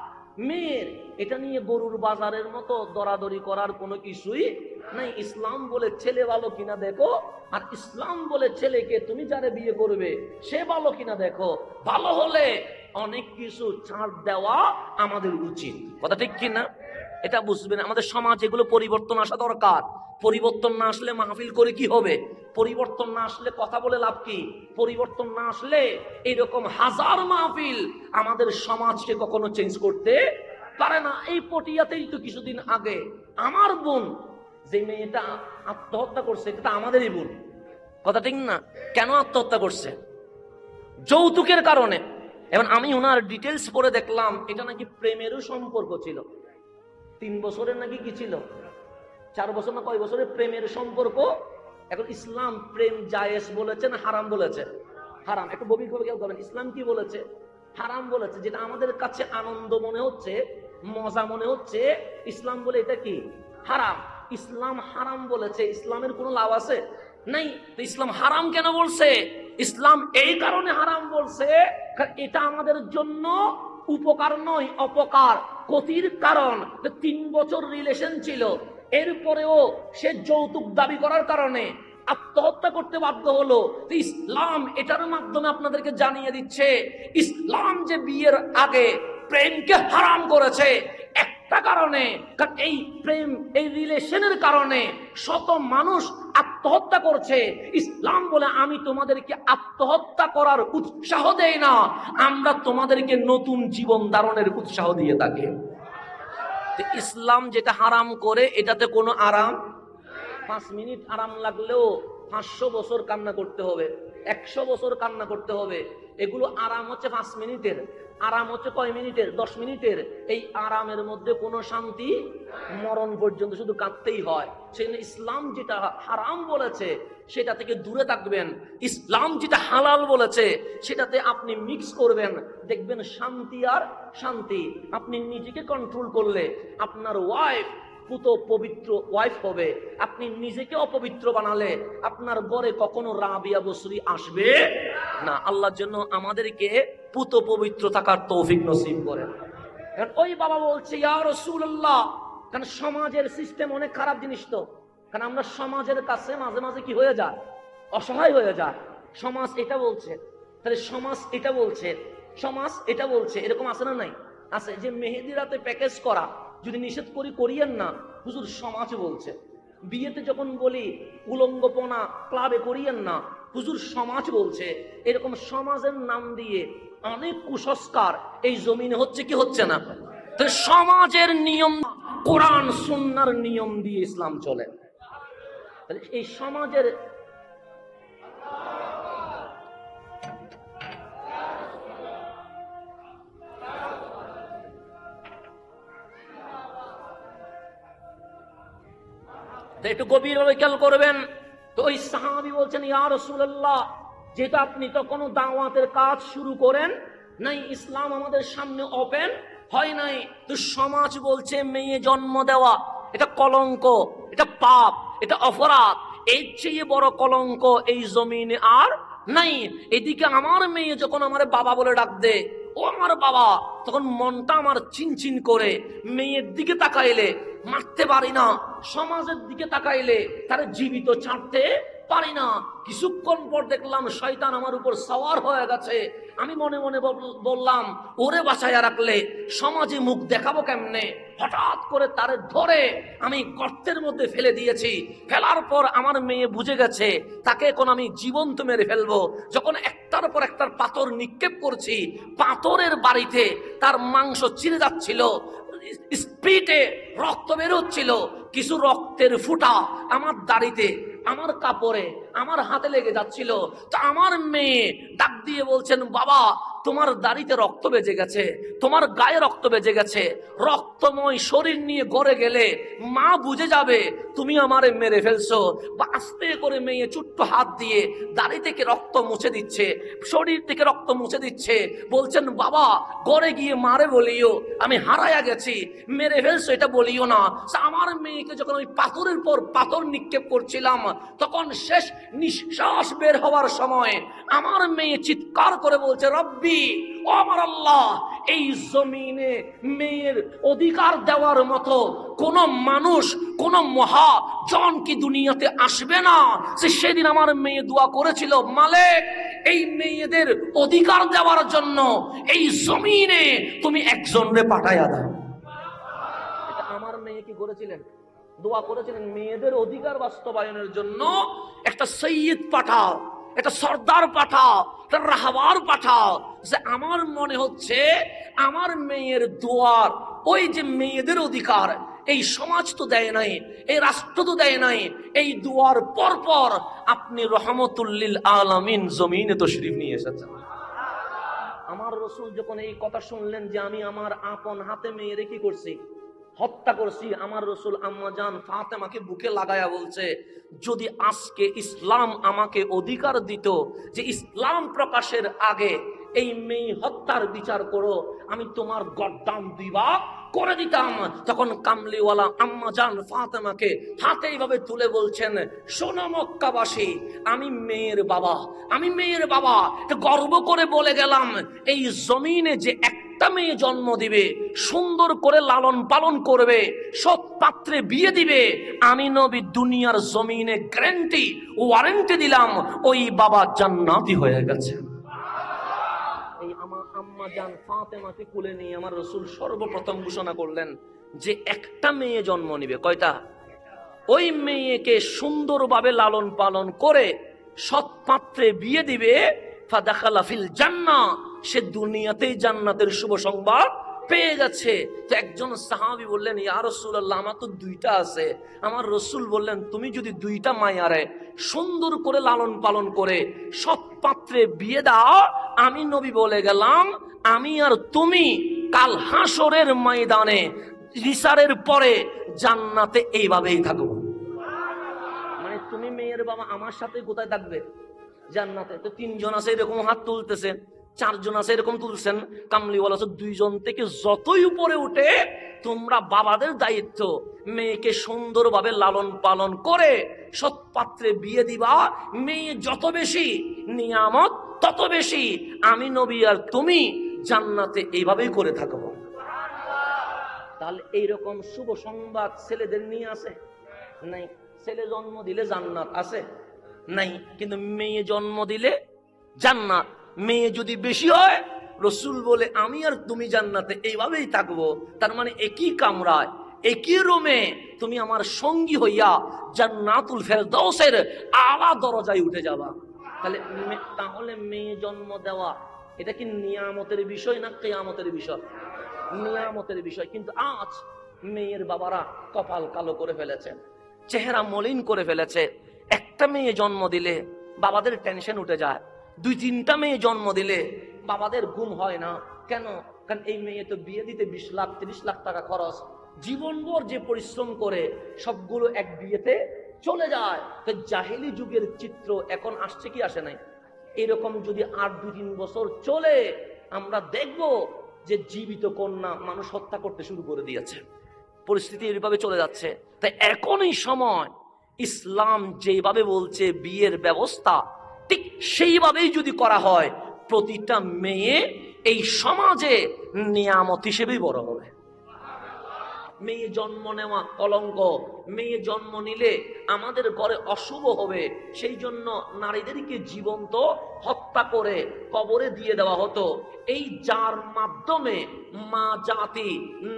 মেয়ের। এটা নিয়ে গরুর বাজারের মতো দরাদরি করার কোনো কিছুই নাই। ইসলাম বলে ছেলে ভালো কিনা দেখো, আর ইসলাম বলে ছেলেকে তুমি যারে বিয়ে করবে সে ভালো কিনা দেখো। ভালো হলে অনেক কিছু ছাড় দেওয়া আমাদের উচিত, কথা ঠিক কিনা? এটা বুঝবেন। আমাদের সমাজ এগুলো পরিবর্তন আসা দরকার। পরিবর্তন না আসলে মাহফিল করে কি হবে? পরিবর্তন না আসলে কথা বলে লাভ কি? পরিবর্তন না আসলে এরকম হাজার মাহফিল আমাদের সমাজকে কখনো চেঞ্জ করতে পারে না। এই পটিয়াতেই তো কিছুদিন আগে আমার বোন যে মেয়েটা আত্মহত্যা করছে, এটা আমাদেরই বোন, কথা ঠিক না? কেন আত্মহত্যা করছে? যৌতুকের কারণে। এবং আমি ওনার ডিটেলস পড়ে দেখলাম এটা নাকি প্রেমেরও সম্পর্ক ছিল। 3 বছরের নাকি কি ছিল, 4 বছর না কয় বছরের প্রেমের সম্পর্ক। এখন ইসলাম প্রেম জায়েজ বলেছে না হারাম বলেছে? হারাম। একটু গভীরভাবে কেউ করবেন, ইসলাম কি বলেছে? হারাম বলেছে। যেটা আমাদের কাছে আনন্দ মনে হচ্ছে, মজা মনে হচ্ছে, ইসলাম বলে এটা কি হারাম। ইসলাম হারাম বলেছে, ইসলামের কোনো লাভ আছে? নাই। তো ইসলাম হারাম কেন বলছে? ইসলাম এই কারণে হারাম বলছে, কারণ এটা আমাদের জন্য উপকার নয়, অপকার, ক্ষতির কারণ। 3 বছর রিলেশন ছিল, এরপরেও সে যৌতুক দাবি করার কারণে আত্মহত্যা করতে বাধ্য হলো। ইসলাম এটার মাধ্যমে আপনাদেরকে জানিয়ে দিচ্ছে, ইসলাম যে বিয়ের আগে প্রেমকে হারাম করেছে একটা কারণে, কারণ এই প্রেম, এই রিলেশনের কারণে শত মানুষ আত্মহত্যা করছে। ইসলাম বলে আমি তোমাদেরকে আত্মহত্যা করার উৎসাহ দেই না, আমরা তোমাদেরকে নতুন জীবন ধারণের উৎসাহ দিয়ে থাকি। ইসলাম যেটা হারাম করে এটাতে কোনো আরাম। 5 মিনিট আরাম লাগলেও 500 বছর কান্না করতে হবে, 100 বছর কান্না করতে হবে। এগুলো আরাম হচ্ছে 5 মিনিটের, আরাম হচ্ছে কয় মিনিটের? 10 মিনিটের। এই আরামের মধ্যে কোনো শান্তি, মরণ পর্যন্ত শুধু কাঁদতেই হয়। সেজন্য ইসলাম যেটা হারাম বলেছে সেটা থেকে দূরে থাকবেন। ইসলাম যেটা হালাল বলেছে সেটাতে আপনি মিক্স করবেন, দেখবেন শান্তি আর শান্তি। আপনি নিজেকে কন্ট্রোল করলে আপনার ওয়াইফ পুত পবিত্র ওয়াইফ হবে। আপনি নিজেকে অপবিত্র বানালে আপনার ঘরে কখনো রাবিয়া বসরি আসবে না। আল্লাহর জন্য আমাদেরকে পুত পবিত্র থাকার তৌফিক নসিব করেন। এখন ওই বাবা বলছে ইয়া রাসূলুল্লাহ, কারণ সমাজের সিস্টেম অনেক খারাপ জিনিস তো, কারণ আমরা সমাজের কাছে মাঝে মাঝে কি হয়ে যায়, অসহায় হয়ে যায়। সমাজ এটা বলছে, তাহলে সমাজ এটা বলছে, সমাজ এটা বলছে, এরকম আছে না নাই? আছে। যে মেহেদি রাতে প্যাকেজ করা যদি নিষেধ করি করিয়েন না, হুজুর সমাজ বলছে। বিয়েতে যখন বলি উলঙ্গপনা ক্লাবে করিয়েন না, হুজুর সমাজ বলছে। এরকম সমাজের নাম দিয়ে অনেক কুসংস্কার এই জমিনে হচ্ছে কি হচ্ছে না? তো সমাজের নিয়ম, কোরআন সুন্নাহর নিয়ম দিয়ে ইসলাম চলে। এই সমাজের একটু গভীরভাবে খেয়াল করবেন। তো ওই সাহাবী বলছেন ইয়া রাসূলুল্লাহ, যেহেতু আপনি তো কোনো দাওয়াতের কাজ শুরু করেন নাই, ইসলাম আমাদের সামনে ওপেন হয় নাই, তো সমাজ বলছে মেয়ে জন্ম দেওয়া এটা কলঙ্ক, এটা পাপ, এটা অপরাধ, এর চেয়ে বড় কলঙ্ক এই জমিনে আর নাই। এদিকে আমার মেয়ে যখন আমার বাবা বলে ডাক দে, ও আমার বাবা, তখন মনটা আমার চিনচিন করে। মেয়ের দিকে তাকাইলে মারতে পারি না, সমাজের দিকে তাকাইলে তারা জীবিত ছাড়তে পারি না। কিছুক্ষণ পর দেখলাম শয়তান আমার উপর সওয়ার হয়ে গেছে। আমি মনে মনে বললাম, ওরে বাঁচাইয়া রাখলে সমাজে মুখ দেখাবো কেমনে। হঠাৎ করে তারে ধরে আমি গর্তের মধ্যে ফেলে দিয়েছি। ফেলার পর আমার মেয়ে বুঝে গেছে তাকে এখন আমি জীবন্ত মেরে ফেলবো। যখন একটার পর একটার পাথর নিক্ষেপ করছি, পাথরের বাড়িতে তার মাংস ছিঁড়ে যাচ্ছিল, স্পিডে রক্ত বেরোচ্ছিল, কিছু রক্তের ফুটা আমার দাড়িতে, আমার কাপড়ে, আমার হাতে লেগে যাচ্ছিল। তো আমার মেয়ে ডাক দিয়ে বলছেন, বাবা তোমার দাড়িতে রক্ত বেজে গেছে, তোমার গায়ে রক্ত বেজে গেছে, রক্তময় শরীর নিয়ে ঘরে গেলে মা বুঝে যাবে তুমি আমারে মেরে ফেলছো। বা আস্তে করে মেয়ে ছোট্ট হাত দিয়ে দাড়ি থেকে রক্ত মুছে দিচ্ছে, শরীর থেকে রক্ত মুছে দিচ্ছে। বলছেন, বাবা ঘরে গিয়ে মারে বলিও আমি হারায়া গেছি, মেরে ফেলছো এটা বলিও না। আমার মেয়েকে যখন ওই পাথরের পর পাথর নিক্ষেপ করছিলাম, তখন শেষ নিঃশ্বাস বের হওয়ার সময় আমার মেয়ে চিৎকার করে বলছে, রব্বি, ও আমার আল্লাহ, এই জমিনে মেয়ের অধিকার দেওয়ার মতো কোন মানুষ, কোন মহাজন কি দুনিয়াতে আসবে না। সেদিন আমার মেয়ে দোয়া করেছিল, মালিক এই মেয়েদের অধিকার দেওয়ার জন্য এই জমিনে তুমি একজনরে পাঠাইয়া দাও। এটা আমার মেয়ে কি করেছিলেন? দোয়া করেছিলেন, মেয়েদের অধিকার বাস্তবায়নের জন্য একটা সৈয়দ পাঠাও, একটা সর্দার পাঠাও, একটা রাহবার পাঠাও। যে আমার মনে হচ্ছে আমার মেয়ের দোয়ার, ওই যে মেয়েদের অধিকার এই সমাজ তো দেয় নাই, এই রাষ্ট্র তো দেয় নাই, এই দোয়ার পর পর আপনি রহমতুল্লিল আলামিন জমিনে তশরিফ নিয়ে এসেছেন। আমার রাসূল যখন এই কথা শুনলেন যে আমি আমার আপন হাতে মেয়েরে কি করছি, হত্যা করছি, আমার রাসূল আম্মা জান ফাতেমাকে বুকে লাগায়া বলছে, যদি আজকে ইসলাম আমাকে অধিকার দিত যে ইসলাম প্রকাশের আগে এই মেয়ে হত্যার বিচার করো, আমি তোমার গর্দান 2 ভাগ করে দিতাম। তখন কামলিওয়ালা আম্মা জান ফাতেমাকে হাতে এইভাবে তুলে বলছেন, শোনো মক্কাবাসী, আমি মেয়ের বাবা, আমি মেয়ের বাবা, গর্ব করে বলে গেলাম, এই জমিনে যে একটা মেয়ে জন্ম দিবে, সুন্দর করে লালন পালন করবে, সৎ পাত্রে বিয়ে দিবে, আমি নবী দুনিয়ার জমিনে গ্যারান্টি ওয়ারেন্টি দিলাম, ওই বাবা জান্নাতি হয়ে গেছে। এই আম্মা জান ফাতেমাকে কোলে নিয়ে আমার রাসূল সর্বপ্রথম ঘোষণা করলেন যে একটা মেয়ে জন্ম নিবে। কয়টা? ওই মেয়েকে সুন্দরভাবে লালন পালন করে সৎ পাত্রে বিয়ে দিবে, ফাদাখালা ফিল জান্নাহ, সে দুনিয়াতেই জান্নাতের শুভ সংবাদ পেয়ে গেছে। তো একজন সাহাবী বললেন, ইয়া রাসূলুল্লাহ, আমার তো 2টা আছে। আমার রাসূল বললেন, তুমি যদি 2টা মায়ারে সুন্দর করে লালন পালন করে সৎ পাত্রে বিয়ে দাও, আমি নবী বলে গেলাম, আমি আর তুমি কাল হাসরের ময়দানে বিচারের পরে জান্নাতে এইভাবেই থাকবো। মানে তুমি মেয়ের বাবা আমার সাথে কোথায় থাকবে? জান্নাতে। তো 3 জন আছে এরকম হাত তুলতেছেন, 4 জন আছে এরকম তুলছেন। কামলিওয়ালা 2 জন থেকে যতই উপরে উঠে, তোমরা বাবাদের দায়িত্ব মেয়েকে সুন্দরভাবে লালন পালন করে সৎ পাত্রে বিয়ে দিবা। মেয়ে যত বেশি নিয়ামত তত বেশি, আমি নবী আর তুমি জান্নাতে এইভাবেই করে থাকবো। তাহলে এইরকম শুভ সংবাদ ছেলেদের নিয়ে আসে নাই? ছেলে জন্ম দিলে জান্নাত আছে নাই, কিন্তু মেয়ে জন্ম দিলে জান্নাত। মেয়ে যদি বেশি হয়, রসুল বলে আমি আর তুমি জান্নাতে এইভাবেই থাকবো। তার মানে একই কামরায় একই রুমে তুমি আমার সঙ্গী হইয়া জান্নাতুল ফেরদাউসের আলা দরজায় উঠে যাবা। তাহলে মেয়ে জন্ম দেওয়া এটা কি নিয়ামতের বিষয় না কিয়ামতের বিষয়? নিয়ামতের বিষয়। কিন্তু আজ মেয়ের বাবারা কপাল কালো করে ফেলেছে, চেহারা মলিন করে ফেলেছে। একটা মেয়ে জন্ম দিলে বাবাদের টেনশন উঠে যায়, 2-3টা মেয়ে জন্ম দিলে বাবাদের ঘুম হয় না। কেন? কারণ এই মেয়ে তো বিয়ে দিতে 20 লাখ 30 লাখ টাকা খরচ, জীবনভর যে পরিশ্রম করে সবগুলো এক বিয়েতে চলে যায়। তো জাহেলি যুগের চিত্র এখন আসছে কি আসে নাই? এরকম যদি আর 2-3 বছর চলে, আমরা দেখব যে জীবিত কন্যা মানুষ হত্যা করতে শুরু করে দিয়েছে। পরিস্থিতি এইভাবে চলে যাচ্ছে। তাই এখনই সময়, ইসলাম যেভাবে বলছে বিয়ের ব্যবস্থা ঠিক সেইভাবেই যদি করা হয়, প্রতিটা মেয়ে এই সমাজে নিয়ামত হিসেবেই বড় হবে। মেয়ে জন্ম নেওয়া কলঙ্ক, মেয়ে জন্ম নিলে আমাদের ঘরে অশুভ হবে, সেই জন্য নারীদেরকে জীবন্ত হত্যা করে কবরে দিয়ে দেওয়া হতো। এই যার মাধ্যমে মা জাতি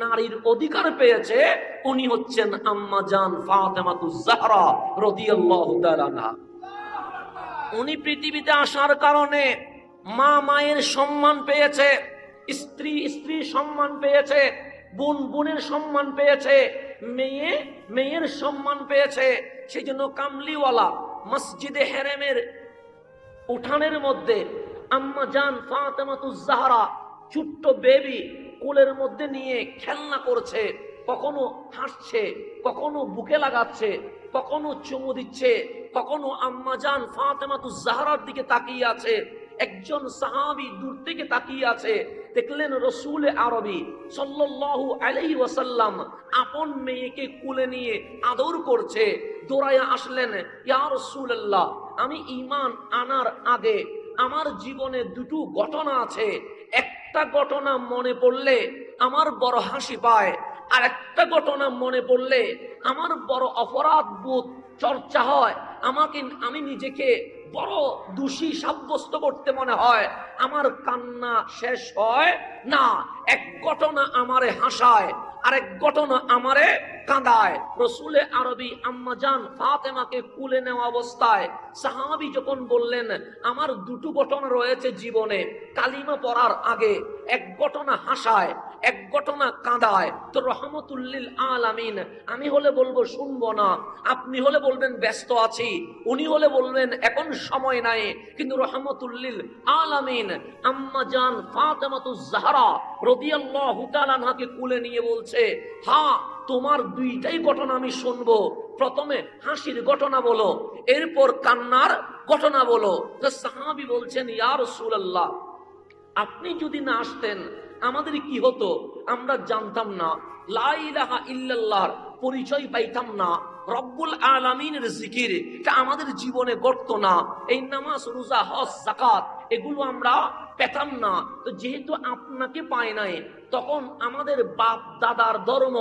নারীর অধিকার পেয়েছে, উনি হচ্ছেন আম্মা জান ফাতেমাতুজ জাহরা রাদিয়াল্লাহু তাআলা আনহা। উনি পৃথিবীতে আসার কারণে মা মায়ের সম্মান পেয়েছে, স্ত্রী স্ত্রীর সম্মান পেয়েছে, বোন বোনের সম্মান পেয়েছে, মেয়ে মেয়ের সম্মান পেয়েছে। সেই জন্য কামলিওয়ালা মসজিদে হেরেমের উঠানের মধ্যে আম্মা জান ফাতেমাতুজ জাহরা ছোট্ট বেবি কোলের মধ্যে নিয়ে খেলনা করছে, কখনো হাসছে, কখনো বুকে লাগাচ্ছে, কখনো চুমু দিচ্ছে, কখনো আম্মা জান ফাতেমাতুজ জাহরার দিকে তাকিয়ে আছে। একজন সাহাবী দূর থেকে তাকিয়ে আছে, দেখলেন রসুল আরবি সাল্লাল্লাহু আলাইহি ওয়াসাল্লাম আপন মেয়েকে কোলে নিয়ে আদর করছে। দৌড়ায়া আসলেন, ইয়া রাসূলুল্লাহ, আমি ঈমান আনার আগে আমার জীবনে দুটো ঘটনা আছে, একটা ঘটনা মনে পড়লে আমার বড় হাসি পায়, আর একটা ঘটনা মনে পড়লে আমার বড় অপরাধ বোধ চর্চা হয়, আমি নিজেকে বড় দোষী সাব্যস্ত করতে মনে হয়, আমার কান্না শেষ হয় না। এক ঘটনা আমারে হাসায়, আরেক ঘটনা আমারে কাঁদায়। রসুলে আরবি আম্মা জান ফাতেমাকে কুলে নেওয়া অবস্থায় সাহাবী যখন বললেন, আমার দুটো ঘটনা রয়েছে জীবনে, কালিমা পড়ার আগে এক ঘটনা হাসায়, এক ঘটনা কাঁদায়, তো রহমতুল্লিল আলামিন আমি হলে বলবো শুনবো না, আপনি হলে বলবেন ব্যস্ত আছি, উনি হলে বলবেন এখন সময় নাই, কিন্তু রহমতুল্লিল আলামিন আম্মা জান ফাতেমাতুজ জাহরা রাদিয়াল্লাহু তাআলা আনহাকে কুলে নিয়ে বলছে, হ্যাঁ তোমার দুইটাই ঘটনা আমি শুনবো, প্রথমে হাসির ঘটনা বলো, এরপর কান্নার ঘটনা বলো। তো সাহাবী বলছেন, ইয়া রাসূলুল্লাহ, আপনি যদি না আসতেন আমাদের কি হতো আমরা জানতাম না, লা ইলাহা ইল্লাল্লাহর পরিচয় পাইতাম না, রব্বুল আলামিনের জিকির এটা আমাদের জীবনে ঘটতো না, এই নামাজ রোজা হজ যাকাত এগুলো আমরা পেতাম না। তো যেহেতু আপনাকে পায় নাই, তখন আমাদের বাপ দাদার ধর্ম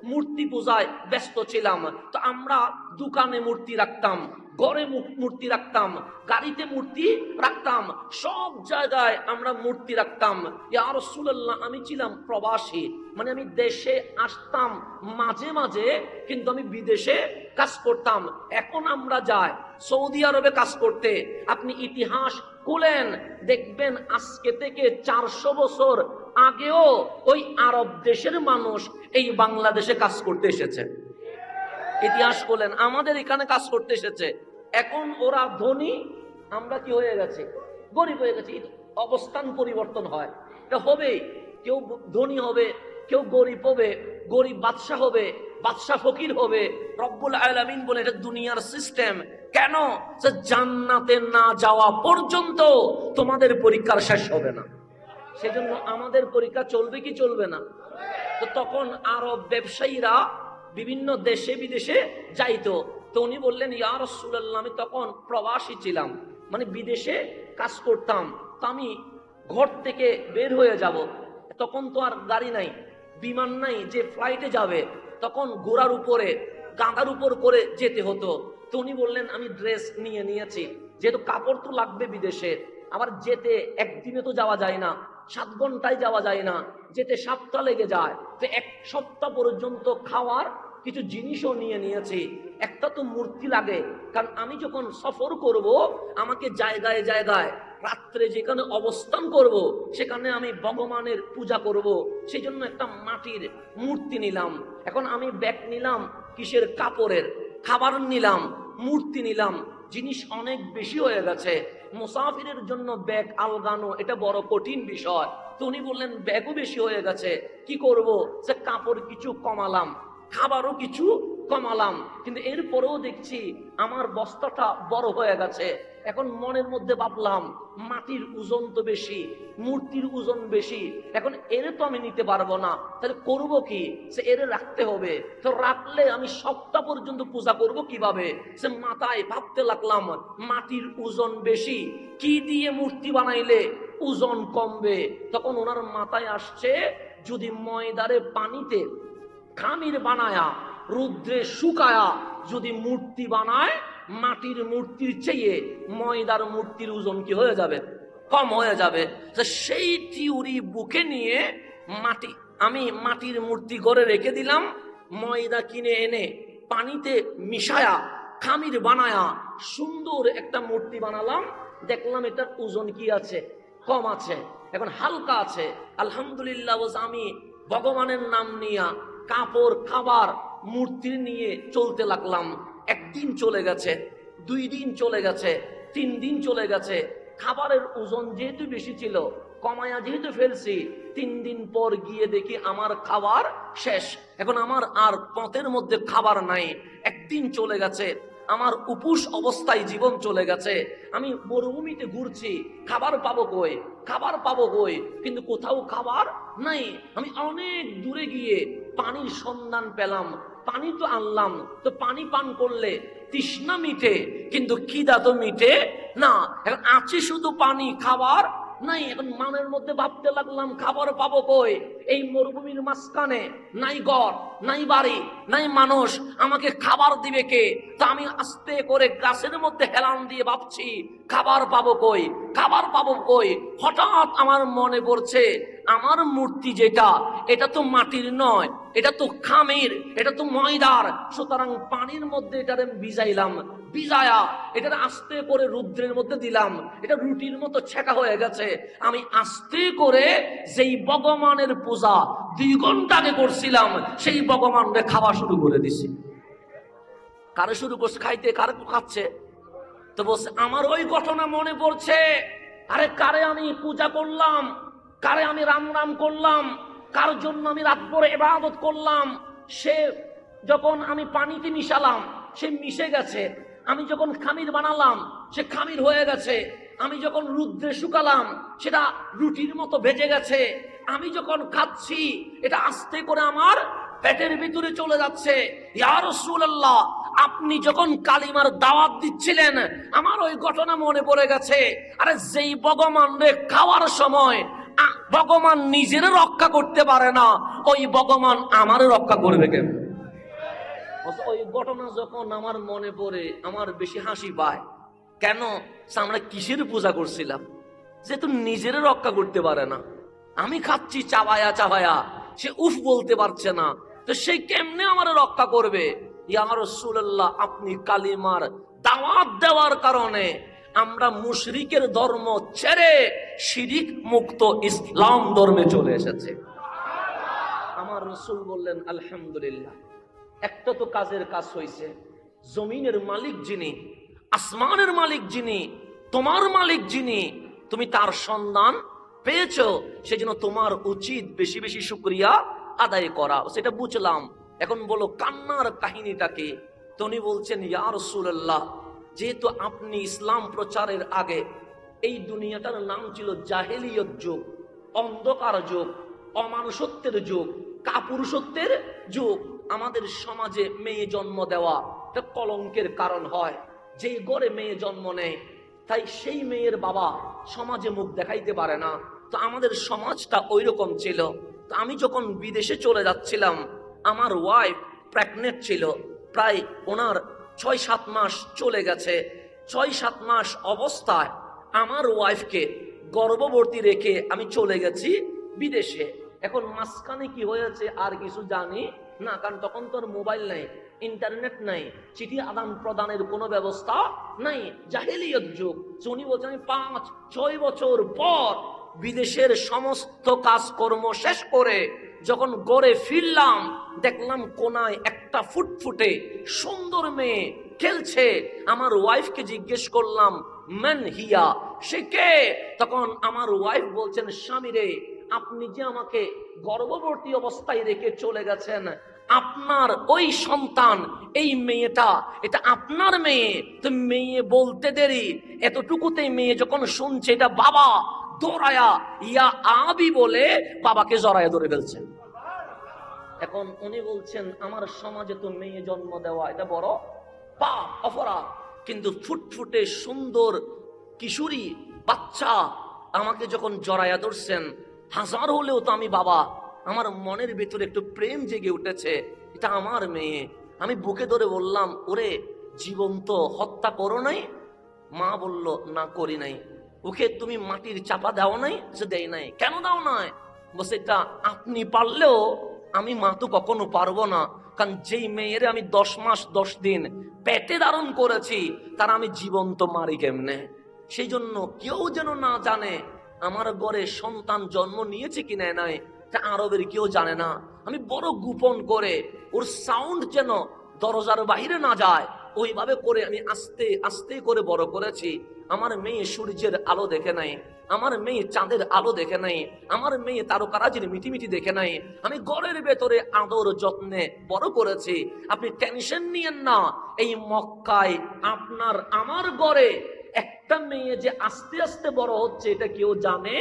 মূর্তি পূজায় ব্যস্ত ছিলাম, তো আমরা দোকানে মূর্তি রাখতাম, ঘরে মূর্তি রাখতাম, গাড়িতে মূর্তি রাখতাম, সব জায়গায় আমরা মূর্তি রাখতাম। ইয়া রাসূলুল্লাহ, আমি ছিলাম প্রবাসী, মানে আমি দেশে আসতাম মাঝে মাঝে, কিন্তু আমি বিদেশে কাজ করতাম। এখন আমরা যাই সৌদি আরবে কাজ করতে, আপনি ইতিহাস খুলেন দেখবেন আজকে থেকে 400 বছর আগেও ওই আরব দেশের মানুষ এই বাংলাদেশে কাজ করতে এসেছে। ইতিহাস বলেন আমাদের এখানে কাজ করতে এসেছে। এখন ওরা ধনী, আমরা কি হয়ে গেছে? গরিব হয়ে গেছি। অবস্থান পরিবর্তন হয়, এটা হবে, কেউ ধনী হবে, কেউ গরিব হবে, গরিব বাদশাহ হবে, বাদশাহ ফকির হবে। রব্বুল আলামিন বলে এটা দুনিয়ার সিস্টেম। কেন? যে জান্নাতে না যাওয়া পর্যন্ত তোমাদের পরীক্ষার শেষ হবে না। সেজন্য আমাদের পরীক্ষা চলবে কি চলবে না? তো তখন আরব ব্যবসায়ীরা বিভিন্ন দেশে বিদেশে যাইতো, তো উনি বললেন, ইয়া রাসূলুল্লাহ, আমি তখন প্রবাসী ছিলাম, মানে বিদেশে কাজ করতাম, তো আমি ঘর থেকে বের হয়ে যাব, তখন তো আর গাড়ি নাই, বিমান নাই যে ফ্লাইটে যাবে, তখন ঘোড়ার উপরে গাধার উপর করে যেতে হতো। তো উনি বললেন আমি ড্রেস নিয়েছি, যেহেতু কাপড় তো লাগবে বিদেশে, আবার যেতে একদিনে তো যাওয়া যায় না, 7 ঘন্টায় যাওয়া যায় না, যেতে 7 সপ্তাহ লেগে যায়। তো 1 সপ্তাহ পর্যন্ত খাওয়ার কিছু জিনিসও নিয়েছি। একটা তো মূর্তি লাগে, কারণ আমি যখন সফর করব আমাকে জায়গায় জায়গায় রাত্রে যেখানে অবস্থান করব সেখানে আমি ভগবানের পূজা করব, সেই জন্য একটা মাটির মূর্তি নিলাম। এখন আমি ব্যাগ নিলাম কিসের, কাপড়ের, খাবার নিলাম, মূর্তি নিলাম, জিনিস অনেক বেশি হয়ে গেছে। মুসাফিরের জন্য ব্যাগ আলগানো এটা বড় কঠিন বিষয়। তো উনি বললেন ব্যাগও বেশি হয়ে গেছে, কি করব? সে কাপড় কিছু কমালাম, খাবারও কিছু কমালাম, কিন্তু এরপরেও দেখছি আমার বস্তাটা বড় হয়ে গেছে। এখন মনের মধ্যে ভাবলাম মাটির ওজন তো বেশি, মূর্তির ওজন বেশি, এখন এর তো আমি নিতে পারবো না, তাহলে করব কি? সে এর রাখতে হবে, তো রাখলে আমি সপ্তাহ পর্যন্ত পূজা করব কিভাবে? সে মাথায় ভাবতে লাগলাম মাটির ওজন বেশি, কি দিয়ে মূর্তি বানাইলে ওজন কমবে? তখন ওনার মাথায় আসছে যদি ময়দারে পানিতে খামির বানায়া রুদ্রে শুকায়া যদি মূর্তি বানায়, মাটির মূর্তির চেয়ে ময়দার মূর্তির ওজন কি হয়ে যাবে? কম হয়ে যাবে। সেই থিওরি বুকে নিয়ে আমি মাটির মূর্তি ঘরে রেখে দিলাম, ময়দা কিনে এনে পানিতে মিশায়া খামির বানায়া সুন্দর একটা মূর্তি বানালাম। দেখলাম এটার ওজন কি আছে? কম আছে, এখন হালকা আছে। আলহামদুলিল্লাহ, আমি ভগবানের নাম নিয়া কাপড়, খাবার, মূর্তি নিয়ে চলতে লাগলাম। 1 দিন চলে গেছে, 2 দিন চলে গেছে, 3 দিন চলে গেছে। খাবারের ওজন যেহেতু বেশি ছিল, কমায়া যেহেতু ফেলছি, 3 দিন পর গিয়ে দেখি আমার খাবার শেষ। এখন আমার আর পথের মধ্যে খাবার নাই। 1 দিন চলে গেছে, আমার উপোস অবস্থায় জীবন চলে গেছে। আমি মরুভূমিতে ঘুরছি, খাবার পাবো কই? কিন্তু কোথাও খাবার নাই। আমি অনেক দূরে গিয়ে পানির সন্ধান পেলাম, পানি তো আনলাম, তো পানি পান করলে তৃষ্ণা মিটে, কিন্তু খিদা তো মিটে না। এখন আছে শুধু পানি, খাবার নাই। এখন মনের মধ্যে ভাবতে লাগলাম খাবার পাবো কই? এই মরুভূমির মাঝখানে নাই ঘর, নাই বাড়ি, নাই মানুষ, আমাকে খাবার দিবে কে? তা আমি আস্তে করে গাছের মধ্যে হেলান দিয়ে ভাবছি খাবার পাবো কই? হঠাৎ আমার মনে পড়ছে আমার মূর্তি যেটা, এটা তো মাটির নয়, এটা তো খামির, এটা তো ময়দার। সুতরাং পানির মধ্যে এটারে ভিজায়া এটারে আস্তে করে রুদ্রের মধ্যে দিলাম, এটা রুটির মতো ছেঁকা হয়ে গেছে। আমি আস্তে করে যেই ভগবানের পূজা 2 ঘন্টা আগে করছিলাম, সেই ভগবানকে খাওয়া শুরু করে দিছি। কারে শুরু করছে খাইতে? কারে খাচ্ছে? তো বলছে আমার ওই ঘটনা মনে পড়ছে, আরে কারে আমি পূজা করলাম, কারে আমি রাম করলাম, কার জন্য আমি রাত ভরে ইবাদত করলাম, সে যখন আমি পানিতে মিশালাম সে মিশে গেছে, আমি যখন খামির বানালাম সে খামির হয়ে গেছে, আমি যখন রুদ্রে শুকালাম সেটা রুটির মতো ভেজে গেছে, আমি যখন খাচ্ছি এটা আস্তে করে আমার পেটের ভিতরে চলে যাচ্ছে। ইয়া রাসূলুল্লাহ, আপনি যখন কালিমার দাওয়াত দিচ্ছিলেন আমার ওই ঘটনা মনে পড়ে গেছে। আরে যেই ভগবান রে খাওয়ার সময় ভগবান নিজের রক্ষা করতে পারে না, ওই ভগবান আমারও রক্ষা করবে কেন? ওই ঘটনা যখন আমার মনে পড়ে আমার বেশি হাসি পায়। কেন? আমরা কিসের পূজা করছিলাম? যেহেতু নিজের রক্ষা করতে পারে না, আমি খাচ্ছি চাবায়া, সে উফ বলতে পারছে না, তো সে কেমনে আমার রক্ষা করবে? ইয়া রাসূলুল্লাহ, আপনি কালিমার দাওয়াত দেওয়ার কারণে আমরা মুশরিকের ধর্ম ছেড়ে শিরিক মুক্ত ইসলাম ধর্মে চলে এসেছে। আমার রাসূল বললেন আলহামদুলিল্লাহ, একটা তো কাজের কাজ হয়েছে। জমিনের মালিক যিনি, আসমানের মালিক যিনি, তোমার মালিক যিনি, তুমি তার সন্ধান পেয়েছো, সেজন্য তোমার উচিত বেশি বেশি শুকরিয়া আদায় করা। সেটা বুঝলাম। এখন বলো কান্নার কাহিনীটাকে। তো উনি বলছেন ইয়া রাসূলুল্লাহ, যেহেতু আপনি ইসলাম প্রচারের আগে এই দুনিয়াটার নাম ছিল জাহেলিয়ত যুগ, অন্ধকার যুগ, অমানুষত্বের যুগ, কাপুরুষত্বের যুগ। আমাদের সমাজে মেয়ে জন্ম দেওয়া এটা কলঙ্কের কারণ হয়। যেই ঘরে মেয়ে জন্ম নেয় তাই সেই মেয়ের বাবা সমাজে মুখ দেখাইতে পারে না। তো আমাদের সমাজটা ওই রকম ছিল। তো আমি যখন বিদেশে চলে যাচ্ছিলাম, আমার ওয়াইফ প্রেগনেন্ট ছিল, প্রায় ওনার 6-7 মাস চলে গেছে। 6-7 মাস অবস্থায় আমার ওয়াইফকে গর্ভবতী রেখে আমি চলে গেছি বিদেশে। এখন মাঝখানে কি হয়েছে আর কিছু জানি না, কারণ তখন তো আর মোবাইল নাই, ইন্টারনেট নাই, চিঠি আদান প্রদানের কোনো ব্যবস্থা নাই, জাহেলিয়ত যুগ। উনি বলছেন আমি 5-6 বছর পর বিদেশের সমস্ত কাজকর্ম শেষ করে যখন গড়ে ফিরলাম, দেখলাম কোনায় একটা ফুটফুটে সুন্দর মেয়ে খেলছে। আমার ওয়াইফকে জিজ্ঞেস করলাম মান হিয়া, সে কে? তখন আমার ওয়াইফ বলছেন স্বামী রে, আপনি যে আমাকে গর্ভবতী অবস্থায় রেখে চলে গেছেন, আপনার ওই সন্তান, এই মেয়েটা, এটা আপনার মেয়ে। তো মেয়ে বলতে দেরি, এতটুকুতেই মেয়ে যখন শুনছে এটা বাবা, দৌড়ায়া ইয়া আবি বলে বাবাকে জড়ায় ধরে ফেলছে। এখন উনি বলছেন আমার সমাজে তো মেয়ে জন্ম দেওয়া এটা বড় পাপ, অপরাধ, কিন্তু ফুটফুটে সুন্দর কিশোরী বাচ্চা আমাকে যখন জড়ায়া ধরছেন, হাজার হলেও তো আমি বাবা। আমার মনের ভিতরে একটু প্রেম জেগে উঠেছে, এটা আমার মেয়ে। আমি বুকে ধরে বললাম ওরে জীবন্ত হত্যা করো নাই? মা বলল না করি নাই। ওকে তুমি মাটির চাপা দাও নাই? সে দেয় নাই। কেন দাও নাই? বলছে এটা আপনি পারলেও আমি মা তো কখনো পারবো না, কারণ যেই মেয়েরে আমি 10 মাস 10 দিন পেটে ধারণ করেছি তার আমি জীবন্ত মারি কেমনে। সেই জন্য কেউ যেন না জানে আমার ঘরে সন্তান জন্ম নিয়েছে কি নেয় নাই, তা আরবের কেউ জানে না। আমি বড় গোপন করে ওর সাউন্ড যেন দরজার বাইরে না যায়, ওইভাবে করে আমি আস্তে আস্তে করে বড় করেছি। আমার মেয়ে সূর্যের আলো দেখে নাই, আমার মেয়ে চাঁদের আলো দেখে নাই, আমার মেয়ে তারকারাজির মিটিমিটি দেখে নাই। আমি ঘরের ভেতরে আদর যত্নে বড় করেছি। আপনি টেনশন নিয়েন না, এই মক্কায় আপনার আমার ঘরে একটা মেয়ে যে আস্তে আস্তে বড় হচ্ছে এটা কেউ জানে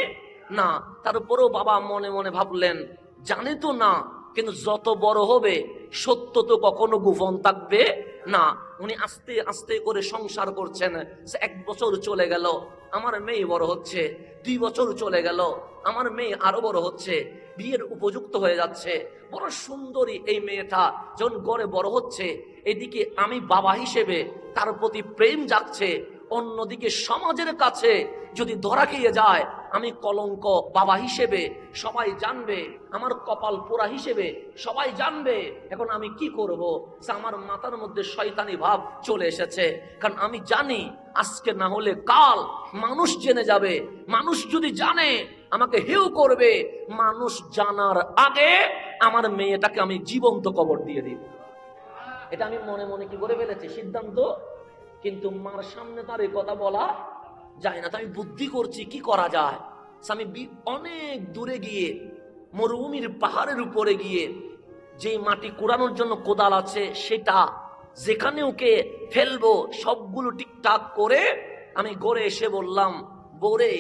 না। তারপরেও বাবা মনে মনে ভাবলেন জানে তো না, কিন্তু যত বড় হবে সত্য তো কখনো গোপন থাকবে না। উনি আস্তে আস্তে করে সংসার করছেন। 1 বছর চলে গেল, আমার মেয়ে বড় হচ্ছে। 2 বছর চলে গেল, আমার মেয়ে আরো বড় হচ্ছে, বিয়ের উপযুক্ত হয়ে যাচ্ছে। বড় সুন্দরী এই মেয়েটা যখন গড়ে বড় হচ্ছে, এদিকে আমি বাবা হিসেবে তার প্রতি প্রেম জাগছে, অন্যদিকে সমাজের কাছে যদি ধরা খেয়ে যায় আমি কলঙ্ক বাবা হিসেবে সবাই জানবে, আমার কপাল পোড়া হিসেবে সবাই জানবে। এখন আমি কি করব? আমার মাথার মধ্যে শয়তানি ভাব চলে এসেছে, কারণ আমি জানি আজকে না হলে কাল মানুষ জেনে যাবে। মানুষ যদি জানে আমাকে হেউ করবে। মানুষ জানার আগে আমার মেয়েটাকে আমি জীবন্ত কবর দিয়ে দিব। এটা আমি মনে মনে কি করে ফেলেছি সিদ্ধান্ত, কিন্তু মার সামনে তার এই কথা বলা যায় না। তো আমি বুদ্ধি করছি কি করা যায়। আমি অনেক দূরে গিয়ে মরুভূমির পাহাড়ের উপরে গিয়ে যে মাটি কুড়ানোর জন্য কোদাল আছে সেটা যেখানে ওকে ফেলবো সবগুলো ঠিকঠাক করে আমি গড়ে এসে বললাম বৌরে,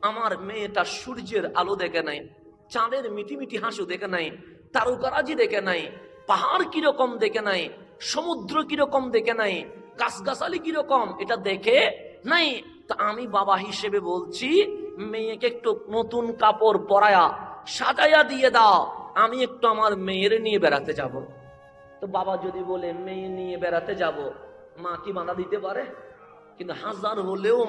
আমার মেয়েটা সূর্যের আলো দেখে নাই, চাঁদের মিটিমিটি হাসি দেখে নাই, তারকারাজি দেখে নাই, পাহাড় কিরকম দেখে নাই, সমুদ্র কিরকম দেখে নাই, গাছগাছালি কিরকম এটা দেখে নাই। তা আমি বাবা হিসেবে বলছি মেয়েকে একটু নতুন কাপড় পরায়া সাজাইয়া দিয়ে দাও, আমি একটু আমার মেয়ের নিয়ে বেড়াতে যাব। তো বাবা যদি বলে মেয়ে নিয়ে বেড়াতে যাব, মা কি বাধা দিতে পারে? কিন্তু হাজার হলেও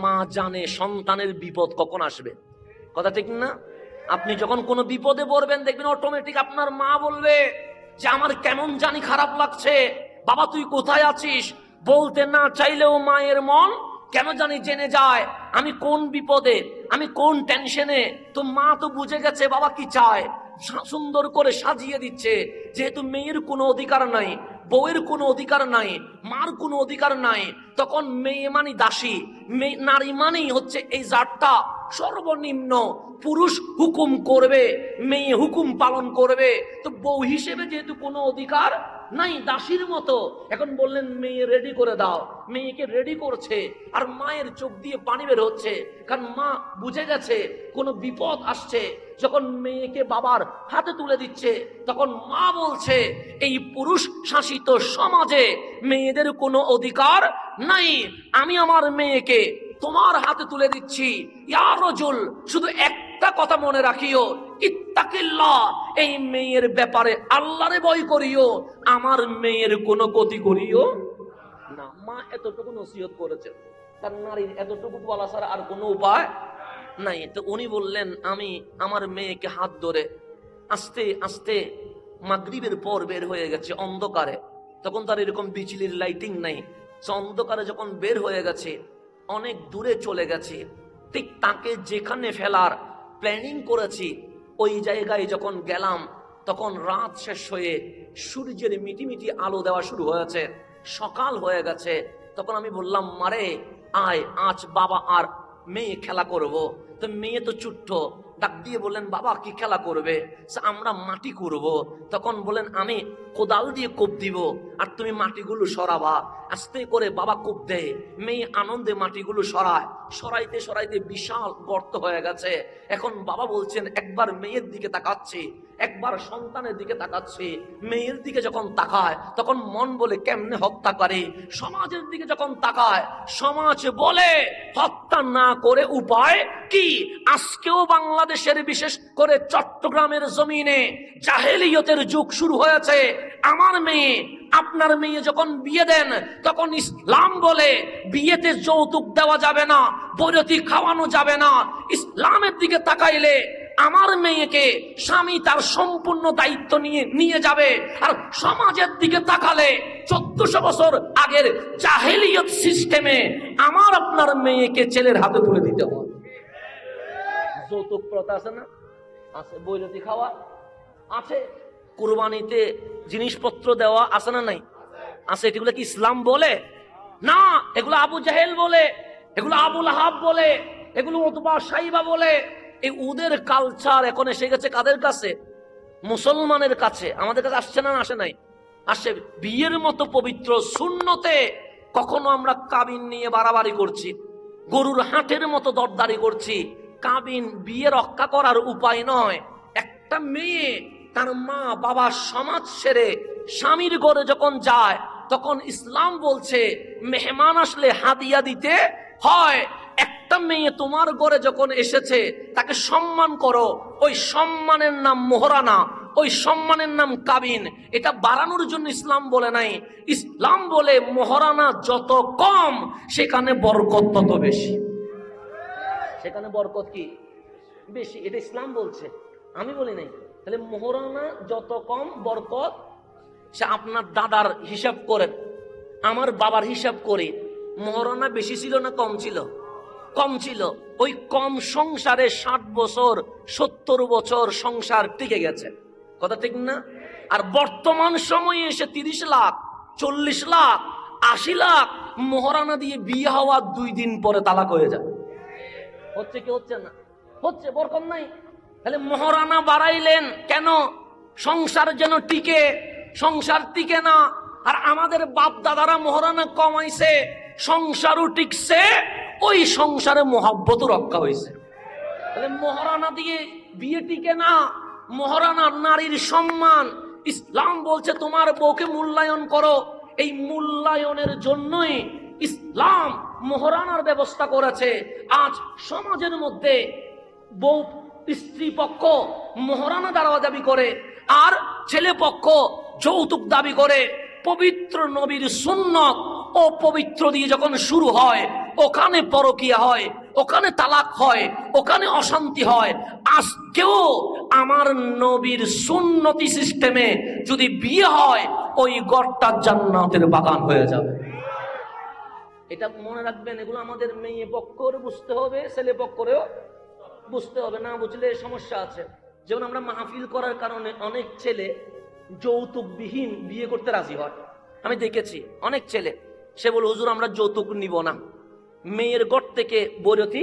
মা জানে সন্তানের বিপদ কখন আসবে। কথা ঠিক না? আপনি যখন কোনো বিপদে পড়বেন দেখবেন অটোমেটিক আপনার মা বলবে যে আমার কেমন জানি খারাপ লাগছে, বাবা তুই কোথায় আছিস? বলতে না চাইলেও মায়ের মন কেন জানি জেনে যায় আমি কোন বিপদে, আমি কোন টেনশনে। তো মা তো বুঝে গেছে বাবা কি চায়, সুন্দর করে সাজিয়ে দিচ্ছে। যেহেতু মেয়ের কোনো অধিকার নাই, বউয়ের কোনো অধিকার নাই, মার কোনো অধিকার নাই, তখন মেয়ে মানি দাসী, নারী মানেই হচ্ছে এই জাতটা সর্বনিম্ন। পুরুষ হুকুম করবে, মেয়ে হুকুম পালন করবে। তো বউ হিসেবে যেহেতু কোনো অধিকার নাই, দাসীর মতো। এখন বললেন মেয়ে রেডি করে দাও, মেয়েকে রেডি করছে, আর মায়ের চোখ দিয়ে পানি বের হচ্ছে, কারণ মা বুঝে গেছে কোনো বিপদ আসছে। যখন মেয়েকে বাবার হাতে তুলে দিচ্ছে তখন মা বলছে এই পুরুষ শাসিত সমাজে মেয়েদের কোনো অধিকার নাই, আমি আমার মেয়েকে তোমার হাতে তুলে দিচ্ছি। ইয়া রাজুল, শুধু একটা একটা কথা মনে রাখিও, ইত্তাকিল্লাহ, এই মেয়ের ব্যাপারে আল্লাহরে ভয় করিও, আমার মেয়ের কোনো ক্ষতি করিও না। মা এতটুকু নসিহত করেছেন, তার নারীর এতটুকু বলা ছাড়া আর কোনো উপায় নাই। তো উনি বললেন, আমি আমার মেয়েকে হাত ধরে আস্তে আস্তে মাগরিবের পর বের হয়ে গেছে অন্ধকারে, তখন তার এরকম বিজলির লাইটিং নাই, অন্ধকারে যখন বের হয়ে গেছে, অনেক দূরে চলে গেছে, ঠিক তাকে যেখানে ফেলার প্ল্যানিং করেছি ওই জায়গায় যখন গেলাম, তখন রাত শেষ হয়ে সূর্যের মিটিমিটি আলো দেওয়া শুরু হয়েছে, সকাল হয়ে গেছে। তখন আমি বললাম, মারে আয়, আজ বাবা আর মেয়ে খেলা করব। তো মেয়ে তো ছোট্ট, ডাক দিয়ে বললেন, বাবা কি খেলা করবে? আমরা মাটি করব। তখন বলেন, আমি কোদাল দিয়ে কোপ দিব আর তুমি মাটিগুলো সরাবা। আস্তে করে বাবা কোপ দেয়, মেয়ে আনন্দে মাটিগুলো সরায়, সরাইতে সরাইতে বিশাল গর্ত হয়ে গেছে। এখন বাবা বলছেন, একবার মেয়ের দিকে তাকাচ্ছি, একবার সন্তানের দিকে তাকাচ্ছি। মেয়ের দিকে যখন তাকায় তখন মন বলে কেমনে হত্যা করে, সমাজের দিকে যখন তাকায় সমাজ বলে হত্যা না করে উপায় কি। আজকেও বাংলাদেশের বিশেষ করে চট্টগ্রামের জমিনে জাহেলিয়তের যুগ শুরু হয়েছে। আমার মেয়ে, আপনার মেয়ে যখন বিয়ে দেন তখন ইসলাম বলে বিয়েতে যৌতুক দেওয়া যাবে না, বৈরতি খাওয়ানো যাবে না। ইসলামের দিকে তাকাইলে আমার মেয়েকে স্বামী তার সম্পূর্ণ দায়িত্ব নিয়ে যাবে। আর সমাজের দিকে তাকালে 1400 বছর আগের জাহেলিয়ত সিস্টেমে আমার আপনার মেয়েকে ছেলের হাতে তুলে দিতে হয়। যৌতুক প্রথা আছে না? আছে। বৈরতি খাওয়া আছে। কুরবানিতে জিনিসপত্র দেওয়া আছে না নাই? আছে। এগুলো কি ইসলাম বলে? না, এগুলো আবু জাহেল বলে, এগুলো আবুল আহাব বলে, এগুলো উতবা সাইবা বলে। এই ওদের কালচার এখন এসে গেছে কাদের কাছে? মুসলমানের কাছে। আমাদের কাছে আসছে না? আসে নাই? আসে। বিয়ের মতো পবিত্র সুন্নতে কখনো আমরা কাবিন নিয়ে বাড়াবাড়ি করছি, গরুর হাটের মতো দরদারি করছি। কাবিন বিয়ে রক্ষা করার উপায় নয়। একটা মেয়ে তার মা বাবা সমাজ ছেড়ে স্বামীর ঘরে যখন যায় তখন ইসলাম বলছে মেহমান আসলে হাদিয়া দিতে হয়। একটা মেয়ে তোমার ঘরে যখন এসেছে তাকে সম্মান করো, ওই সম্মানের নাম মোহরানা, ওই সম্মানের নাম কাবিন। এটা বাড়ানোর জন্য ইসলাম বলে নাই। ইসলাম বলে মোহরানা যত কম সেখানে বরকত তত বেশি। সেখানে বরকত কি বেশি, এটা ইসলাম বলছে, আমি বলি নাই। তাহলে মোহরানা যত কম বরকত। সে আপনার দাদার হিসাব করেন, আমার বাবার হিসাব করি, মোহরানা বেশি ছিল না কম ছিল? কম ছিল। ওই কম সংসারে 60 বছর 70 বছর সংসার টিকে গেছে, কথা ঠিক না? আর বর্তমান সময়ে এসে 30 লাখ 40 লাখ 80 লাখ মোহরানা দিয়ে বিয়ে হওয়া 2 দিন পরে তালাক হয়ে যায়। হচ্ছে কি হচ্ছে না? হচ্ছে। বরকত নাই। তাহলে মোহরানা বাড়াইলেন কেন? সংসার যেন টিকে। সংসার টিকে না। আর আমাদের বাপ দাদারা মোহরানা কমাইছে, সংসারও টিকছে, ওই সংসারে মহব্বতও রক্ষা হয়েছে। তাহলে মোহরানা দিয়ে বিয়ে টিকে না। মোহরানা নারীর সম্মান। ইসলাম বলছে তোমার বউকে মূল্যায়ন করো। এই মূল্যায়নের জন্যই ইসলাম মোহরানার ব্যবস্থা করেছে। আজ সমাজের মধ্যে বউ স্ত্রী পক্ষ মোহরানা দাবি করে আর ছেলে পক্ষ যৌতুক দাবি করে। পবিত্র নবীর সুন্নত ও পবিত্র দিয়ে যখন শুরু হয় ওখানে পরকিয়া হয়, ওখানে তালাক হয়, ওখানে অশান্তি হয়। আজকেও আমার নবীর সুন্নতি সিস্টেমে যদি বিয়ে হয় ওই ঘরটা জান্নাতের বাগান হয়ে যাবে। এটা মনে রাখবেন। এগুলো আমাদের মেয়ে পক্ষরে বুঝতে হবে, ছেলে পক্ষরেও বুঝতে হবে। না বুঝলে সমস্যা আছে। যেমন আমরা মাহফিল করার কারণে অনেক ছেলে যৌতুকবিহীন বিয়ে করতে রাজি হয়। আমি দেখেছি অনেক ছেলে, সে বলে হুজুর আমরা যৌতুক নিব না, মেয়ের ঘর থেকে বৈরতি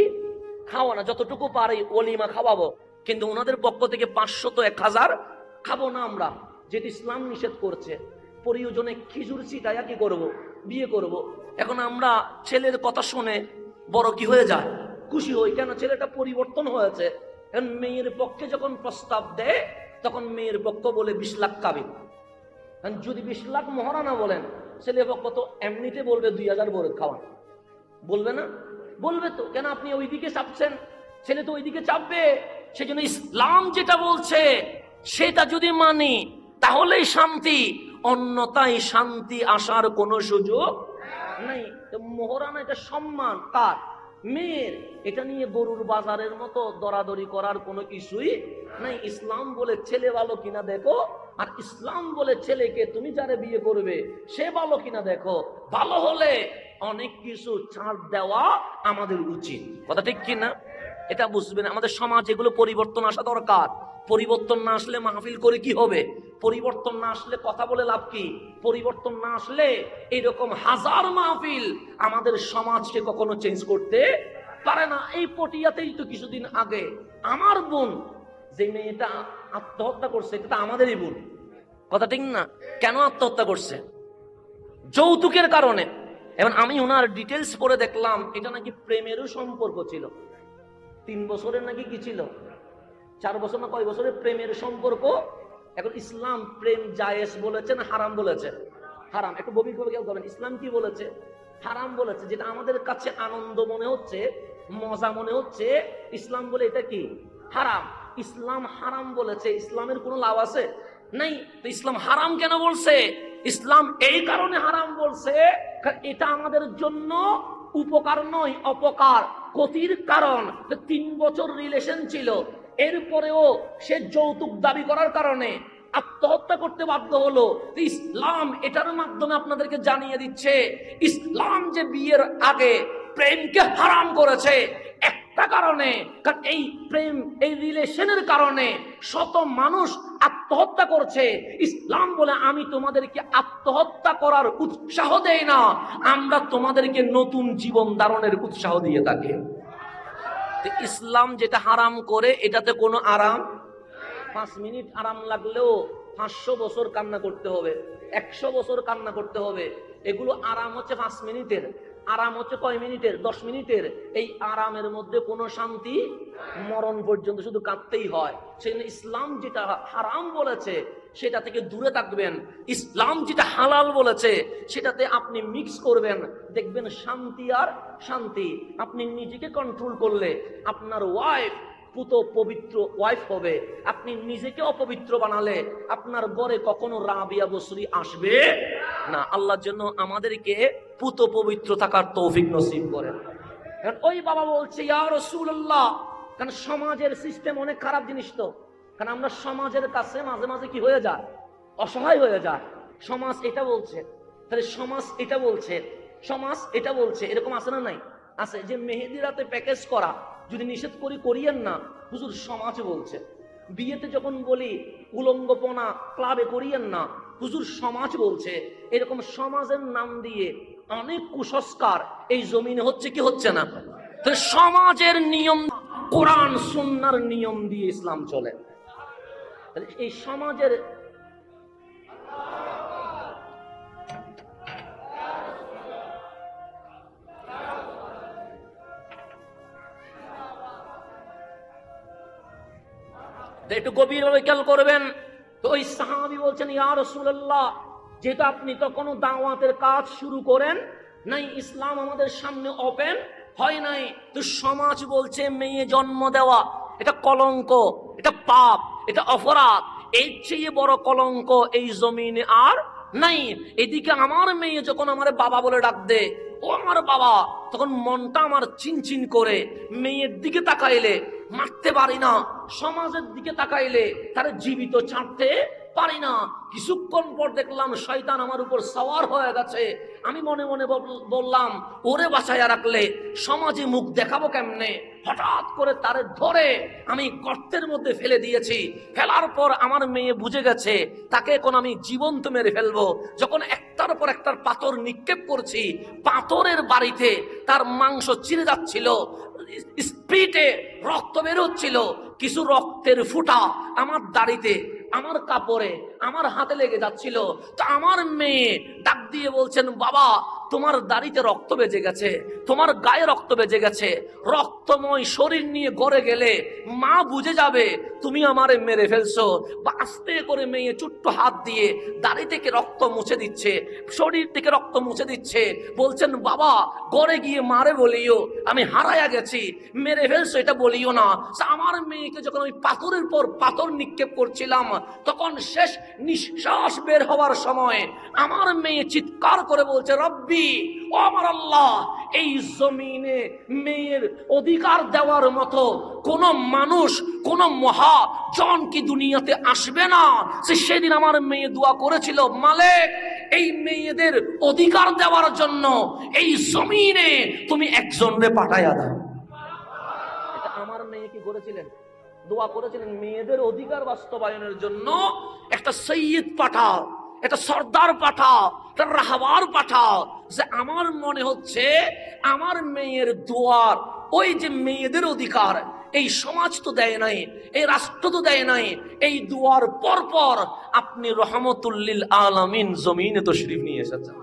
খাওয়া না, যতটুকু পারি ওলিমা খাওয়াবো, কিন্তু ওনাদের পক্ষ থেকে 500 তো 1000 খাবো না আমরা, যেটি ইসলাম নিষেধ করছে। প্রয়োজনে খিজুর ছিটাইয়া কি করব, বিয়ে করব। এখন আমরা ছেলের কথা শুনে বড় কি হয়ে যায়, খুশি হই, কেন ছেলেটা পরিবর্তন হয়েছে। এখন মেয়ের পক্ষে যখন প্রস্তাব দেয় তখন মেয়ের পক্ষ বলে 20 লাখ কাবিন। যদি 20 লাখ মোহরানা বলেন, ছেলে পক্ষ তো এমনিতে বলবে 2000 বড় খাওয়ান। বলবে না? বলবে তো। কেন আপনি ওইদিকে চাপছেন, ছেলে তো ওইদিকে চাপবে। সেজন্য ইসলাম যেটা বলছে সেটা যদি মানি তাহলেই শান্তি, অন্যথায় শান্তি আসার কোনো সুযোগ নেই। মোহরানা এটা সম্মান কার? মেয়ের। এটা নিয়ে গরুর বাজারের মতো দরাদরি করার কোনো কিছুই নাই। ইসলাম বলে ছেলে ভালো কিনা দেখো, আর ইসলাম বলে ছেলেকে তুমি যারে বিয়ে করবে সে ভালো কিনা দেখো। ভালো হলে অনেক কিছু ছাড় দেওয়া আমাদের উচিত, কথা ঠিক কিনা? এটা বুঝবেন। আমাদের সমাজ এগুলো পরিবর্তন আসা দরকার। পরিবর্তন না আসলে মাহফিল করে কি হবে? পরিবর্তন না আসলে কথা বলে লাভ কি? পরিবর্তন না আসলে এরকম হাজার মাহফিল আমাদের সমাজকে কখনো চেঞ্জ করতে পারে না। এই পটিয়াতেই তো কিছুদিন আগে আমার বোন যে মেয়েটা আত্মহত্যা করছে, এটা তো আমাদেরই বোন, কথা ঠিক না? কেন আত্মহত্যা করছে? যৌতুকের কারণে। এবং আমি ওনার ডিটেলস পড়ে দেখলাম এটা নাকি প্রেমেরও সম্পর্ক ছিল। 3 বছরের নাকি কি ছিল, 4 বছর না কয় বছরের প্রেমের সম্পর্ক। এখন ইসলাম প্রেম জায়েজ বলেছে না হারাম বলেছে? হারাম। একটু গভীরভাবে কেউ করবেন, ইসলাম কি বলেছে? হারাম বলেছে। যেটা আমাদের কাছে আনন্দ মনে হচ্ছে, মজা মনে হচ্ছে, ইসলাম বলে এটা কি হারাম। ইসলাম হারাম বলেছে, ইসলামের কোনো লাভ আছে? নাই। তো ইসলাম হারাম কেন বলছে? ইসলাম এই কারণে হারাম বলছে কারণ এটা আমাদের জন্য উপকার নয়, অপকার, ক্ষতির কারণ। 3 বছর রিলেশন ছিল, এরপরেও সে যৌতুক দাবি করার কারণে আত্মহত্যা করতে বাধ্য হলো। ইসলাম এটার মাধ্যমে আপনাদেরকে জানিয়ে দিচ্ছে ইসলাম যে বিয়ের আগে প্রেমকে হারাম করেছে একটা কারণে, কারণ এই প্রেম, এই রিলেশনের কারণে শত মানুষ আত্মহত্যা করছে। ইসলাম বলে আমি তোমাদেরকে আত্মহত্যা করার উৎসাহ দেই না, আমরা তোমাদেরকে নতুন জীবন ধারণের উৎসাহ দিয়ে থাকি। ইসলাম যেটা হারাম করে এটাতে কোনো আরাম। 5 মিনিট আরাম লাগলেও 500 বছর কান্না করতে হবে, 100 বছর কান্না করতে হবে। এগুলো আরাম হচ্ছে 5 মিনিটের, আরাম হচ্ছে কয় মিনিটের? 10 মিনিটের। এই আরামের মধ্যে কোনো শান্তি, মরণ পর্যন্ত শুধু কাঁদতেই হয়। সেই ইসলাম যেটা হারাম বলেছে সেটা থেকে দূরে থাকবেন। ইসলাম যেটা হালাল বলেছে সেটাতে আপনি মিক্স করবেন, দেখবেন শান্তি আর শান্তি। আপনি নিজেকে কন্ট্রোল করলে আপনার ওয়াইফ পুত পবিত্র ওয়াইফ হবে। আপনি নিজেকে অপবিত্র বানালে আপনার ঘরে কখনো রাবিয়া বসরি আসবে না। আল্লাহর জন্য আমাদেরকে পুত পবিত্র থাকার তৌফিক নসিব করেন। ওই বাবা বলছে ইয়া রাসূলুল্লাহ, কারণ সমাজের সিস্টেম অনেক খারাপ জিনিস তো। কারণ আমরা সমাজের কাছে মাঝে মাঝে কি হয়ে যায়, অসহায় হয়ে যায়। সমাজ এটা বলছে, তাহলে সমাজ এটা বলছে, সমাজ এটা বলছে, এরকম আছে না নাই? আছে। যে মেহেদি রাতে প্যাকেজ করা যদি নিষেধ করি করিয়েন না, হুজুর সমাজ বলছে। বিয়েতে যখন বলি উলঙ্গপনা ক্লাবে করিয়েন না, হুজুর সমাজ বলছে। এরকম সমাজের নাম দিয়ে অনেক কুসংস্কার এই জমিনে হচ্ছে কি হচ্ছে না? তো সমাজের নিয়ম, কোরআন সুন্নাহর নিয়ম দিয়ে ইসলাম চলে। এই সমাজের একটু গভীরভাবে খেয়াল করবেন। তো ওই সাহাবী বলছেন ইয়া রাসূলুল্লাহ, যেহেতু আপনি তো কোনো দাওয়াতের কাজ শুরু করেন নাই, ইসলাম আমাদের সামনে ওপেন হয় নাই, তো সমাজ বলছে মেয়ে জন্ম দেওয়া এটা কলঙ্ক, এটা পাপ, এটা অপরাধ। এর চেয়ে বড় কলঙ্ক এই জমিনে আর নাই। এদিকে আমার মেয়ে যখন আমার বাবা বলে ডাক দে, ও আমার বাবা, তখন মনটা আমার চিনচিন করে। মেয়ের দিকে তাকাইলে মারতে পারি না, সমাজের দিকে তাকাইলে তার জীবিত ছাড়তে পারি না। কিছুক্ষণ পর দেখলাম শয়তান আমার উপর সওয়ার হয়ে গেছে। আমি মনে মনে বললাম, ওরে বাঁচাইয়া রাখলে সমাজে মুখ দেখাবো কেমনে। হঠাৎ করে তারে ধরে আমি গর্তের মধ্যে ফেলে দিয়েছি। ফেলার পর আমার মেয়ে বুঝে গেছে তাকে এখন আমি জীবন্ত মেরে ফেলবো। যখন একটার পর একটার পাথর নিক্ষেপ করছি, পাথরের বাড়িতে তার মাংস চিরে যাচ্ছিল, স্পিডে রক্ত বেরোচ্ছিল। কিছু রক্তের ফুটা আমার দাড়িতে, আমার কাপড়ে, আমার হাতে লেগে যাচ্ছিল। তো আমার মেয়ে ডাক দিয়ে বলছেন, বাবা তোমার দাড়িতে রক্ত বেজে গেছে, তোমার গায়ে রক্ত বেজে গেছে, রক্তময় শরীর নিয়ে ঘরে গেলে মা বুঝে যাবে তুমি আমারে মেরে ফেলছো। বা আস্তে করে মেয়ে ছোট্ট হাত দিয়ে দাড়ি থেকে রক্ত মুছে দিচ্ছে, শরীর থেকে রক্ত মুছে দিচ্ছে। বলছেন বাবা ঘরে গিয়ে মারে বলিও আমি হারায়া গেছি, মেরে ফেলছো এটা বলি বলিও না যে আমার মেয়েকে যখন ওই পাথরের পর পাথর নিক্ষেপ করছিলাম, তখন শেষ নিঃশ্বাস বের হওয়ার সময় আমার মেয়ে চিৎকার করে বলছে, রব্বি, ও আমার আল্লাহ, এই জমিনে মেয়ের অধিকার দেওয়ার মতো কোন মানুষ, কোন মহাজন কি দুনিয়াতে আসবে না? সেদিন আমার মেয়ে দোয়া করেছিল, মালিক, এই মেয়েদের অধিকার দেওয়ার জন্য এই জমিনে তুমি একজনরে পাঠাইয়া দাও। এটা আমার মেয়ে কি করেছিলেন? দোয়া করেছিলেন, মেয়েদের অধিকার বাস্তবায়নের জন্য একটা সৈয়দ পাঠাও, একটা সর্দার পাঠাও, একটা রাহবার পাঠাও। যে আমার মনে হচ্ছে আমার মেয়ের দোয়ার, ওই যে মেয়েদের অধিকার, এই সমাজ তো দেয় নাই, এই রাষ্ট্র তো দেয় নাই, এই দুয়ার পর পর আপনি রহমতুল্লিল আলামিন জমিনে তশরিফ নিয়ে এসেছেন।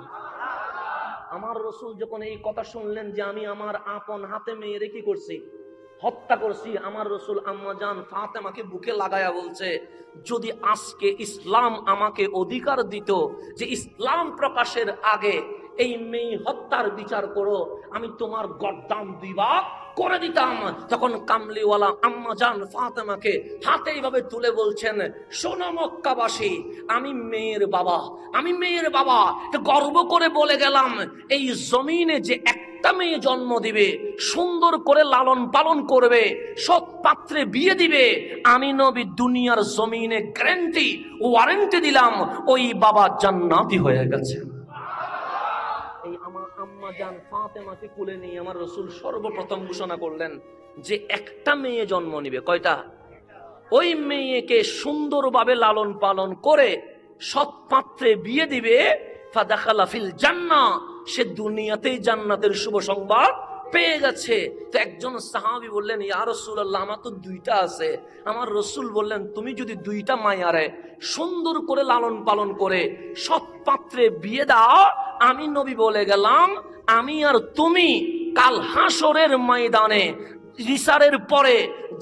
আমার রসুল যখন এই কথা শুনলেন যে আমি আমার আপন হাতে মেয়েরে কি করছি, হত্যা করছি, আমার রসুল আম্মা জান ফাতেমাকে বুকে লাগায়া বলছে, যদি আজকে ইসলাম আমাকে অধিকার দিত যে ইসলাম প্রকাশের আগে এই মেয়ে হত্যার বিচার করো, আমি তোমার গর্দান 2 ভাগ করে দিতাম। তখন কামলিওয়ালা আম্মা জান ফাতেমাকে হাতে এইভাবে তুলে বলছেন, শোনো মক্কাবাসী, আমি মেয়ের বাবা, আমি মেয়ের বাবা, গর্ব করে বলে গেলাম, এই জমিনে যে একটা মেয়ে জন্ম দিবে, সুন্দর করে লালন পালন করবে, সৎ পাত্রে বিয়ে দিবে, আমি নবী দুনিয়ার জমিনে গ্যারান্টি, ওয়ারেন্টি দিলাম, ওই বাবা জান্নাতি হয়ে গেছে। এই আমার আম্মা জান ফাতেমাকে কোলে নিয়ে আমার রসুল সর্বপ্রথম ঘোষণা করলেন যে একটা মেয়ে জন্ম নিবে। কয়টা? ওই মেয়েকে সুন্দরভাবে লালন পালন করে সৎ পাত্রে বিয়ে দিবে, ফাদাখালা ফিল জান্নাহ, সে দুনিয়াতেই জান্নাতের শুভ সংবাদ পেয়ে গেছে। তো একজন সাহাবী বললেন, ইয়া রাসূলুল্লাহ, আমার তো 2টা আছে। আমার রসুল বললেন, তুমি যদি 2টা মায়ারে সুন্দর করে লালন পালন করে সৎ পাত্রে বিয়ে দাও, আমি নবী বলে গেলাম, আমি আর তুমি কাল হাসরের ময়দানে বিচারের পরে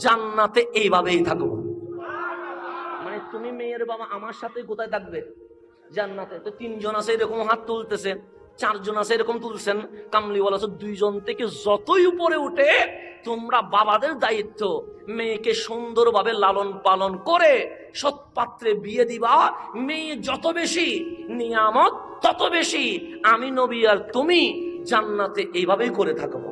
জান্নাতে এইভাবেই থাকবো। মানে তুমি মেয়ের বাবা আমার সাথে কোথায় থাকবে? জান্নাতে। তো 3 জন আছে এরকম হাত তুলতেছে, 4 জন আছে এরকম তুলছেন। কামলিওয়ালা 2 জন থেকে যতই উপরে উঠে, তোমরা বাবাদের দায়িত্ব, মেয়েকে সুন্দরভাবে লালন পালন করে সৎ পাত্রে বিয়ে দিবা। মেয়ে যত বেশি নিয়ামত তত বেশি, আমি নবী আর তুমি জান্নাতে এইভাবেই করে থাকবো।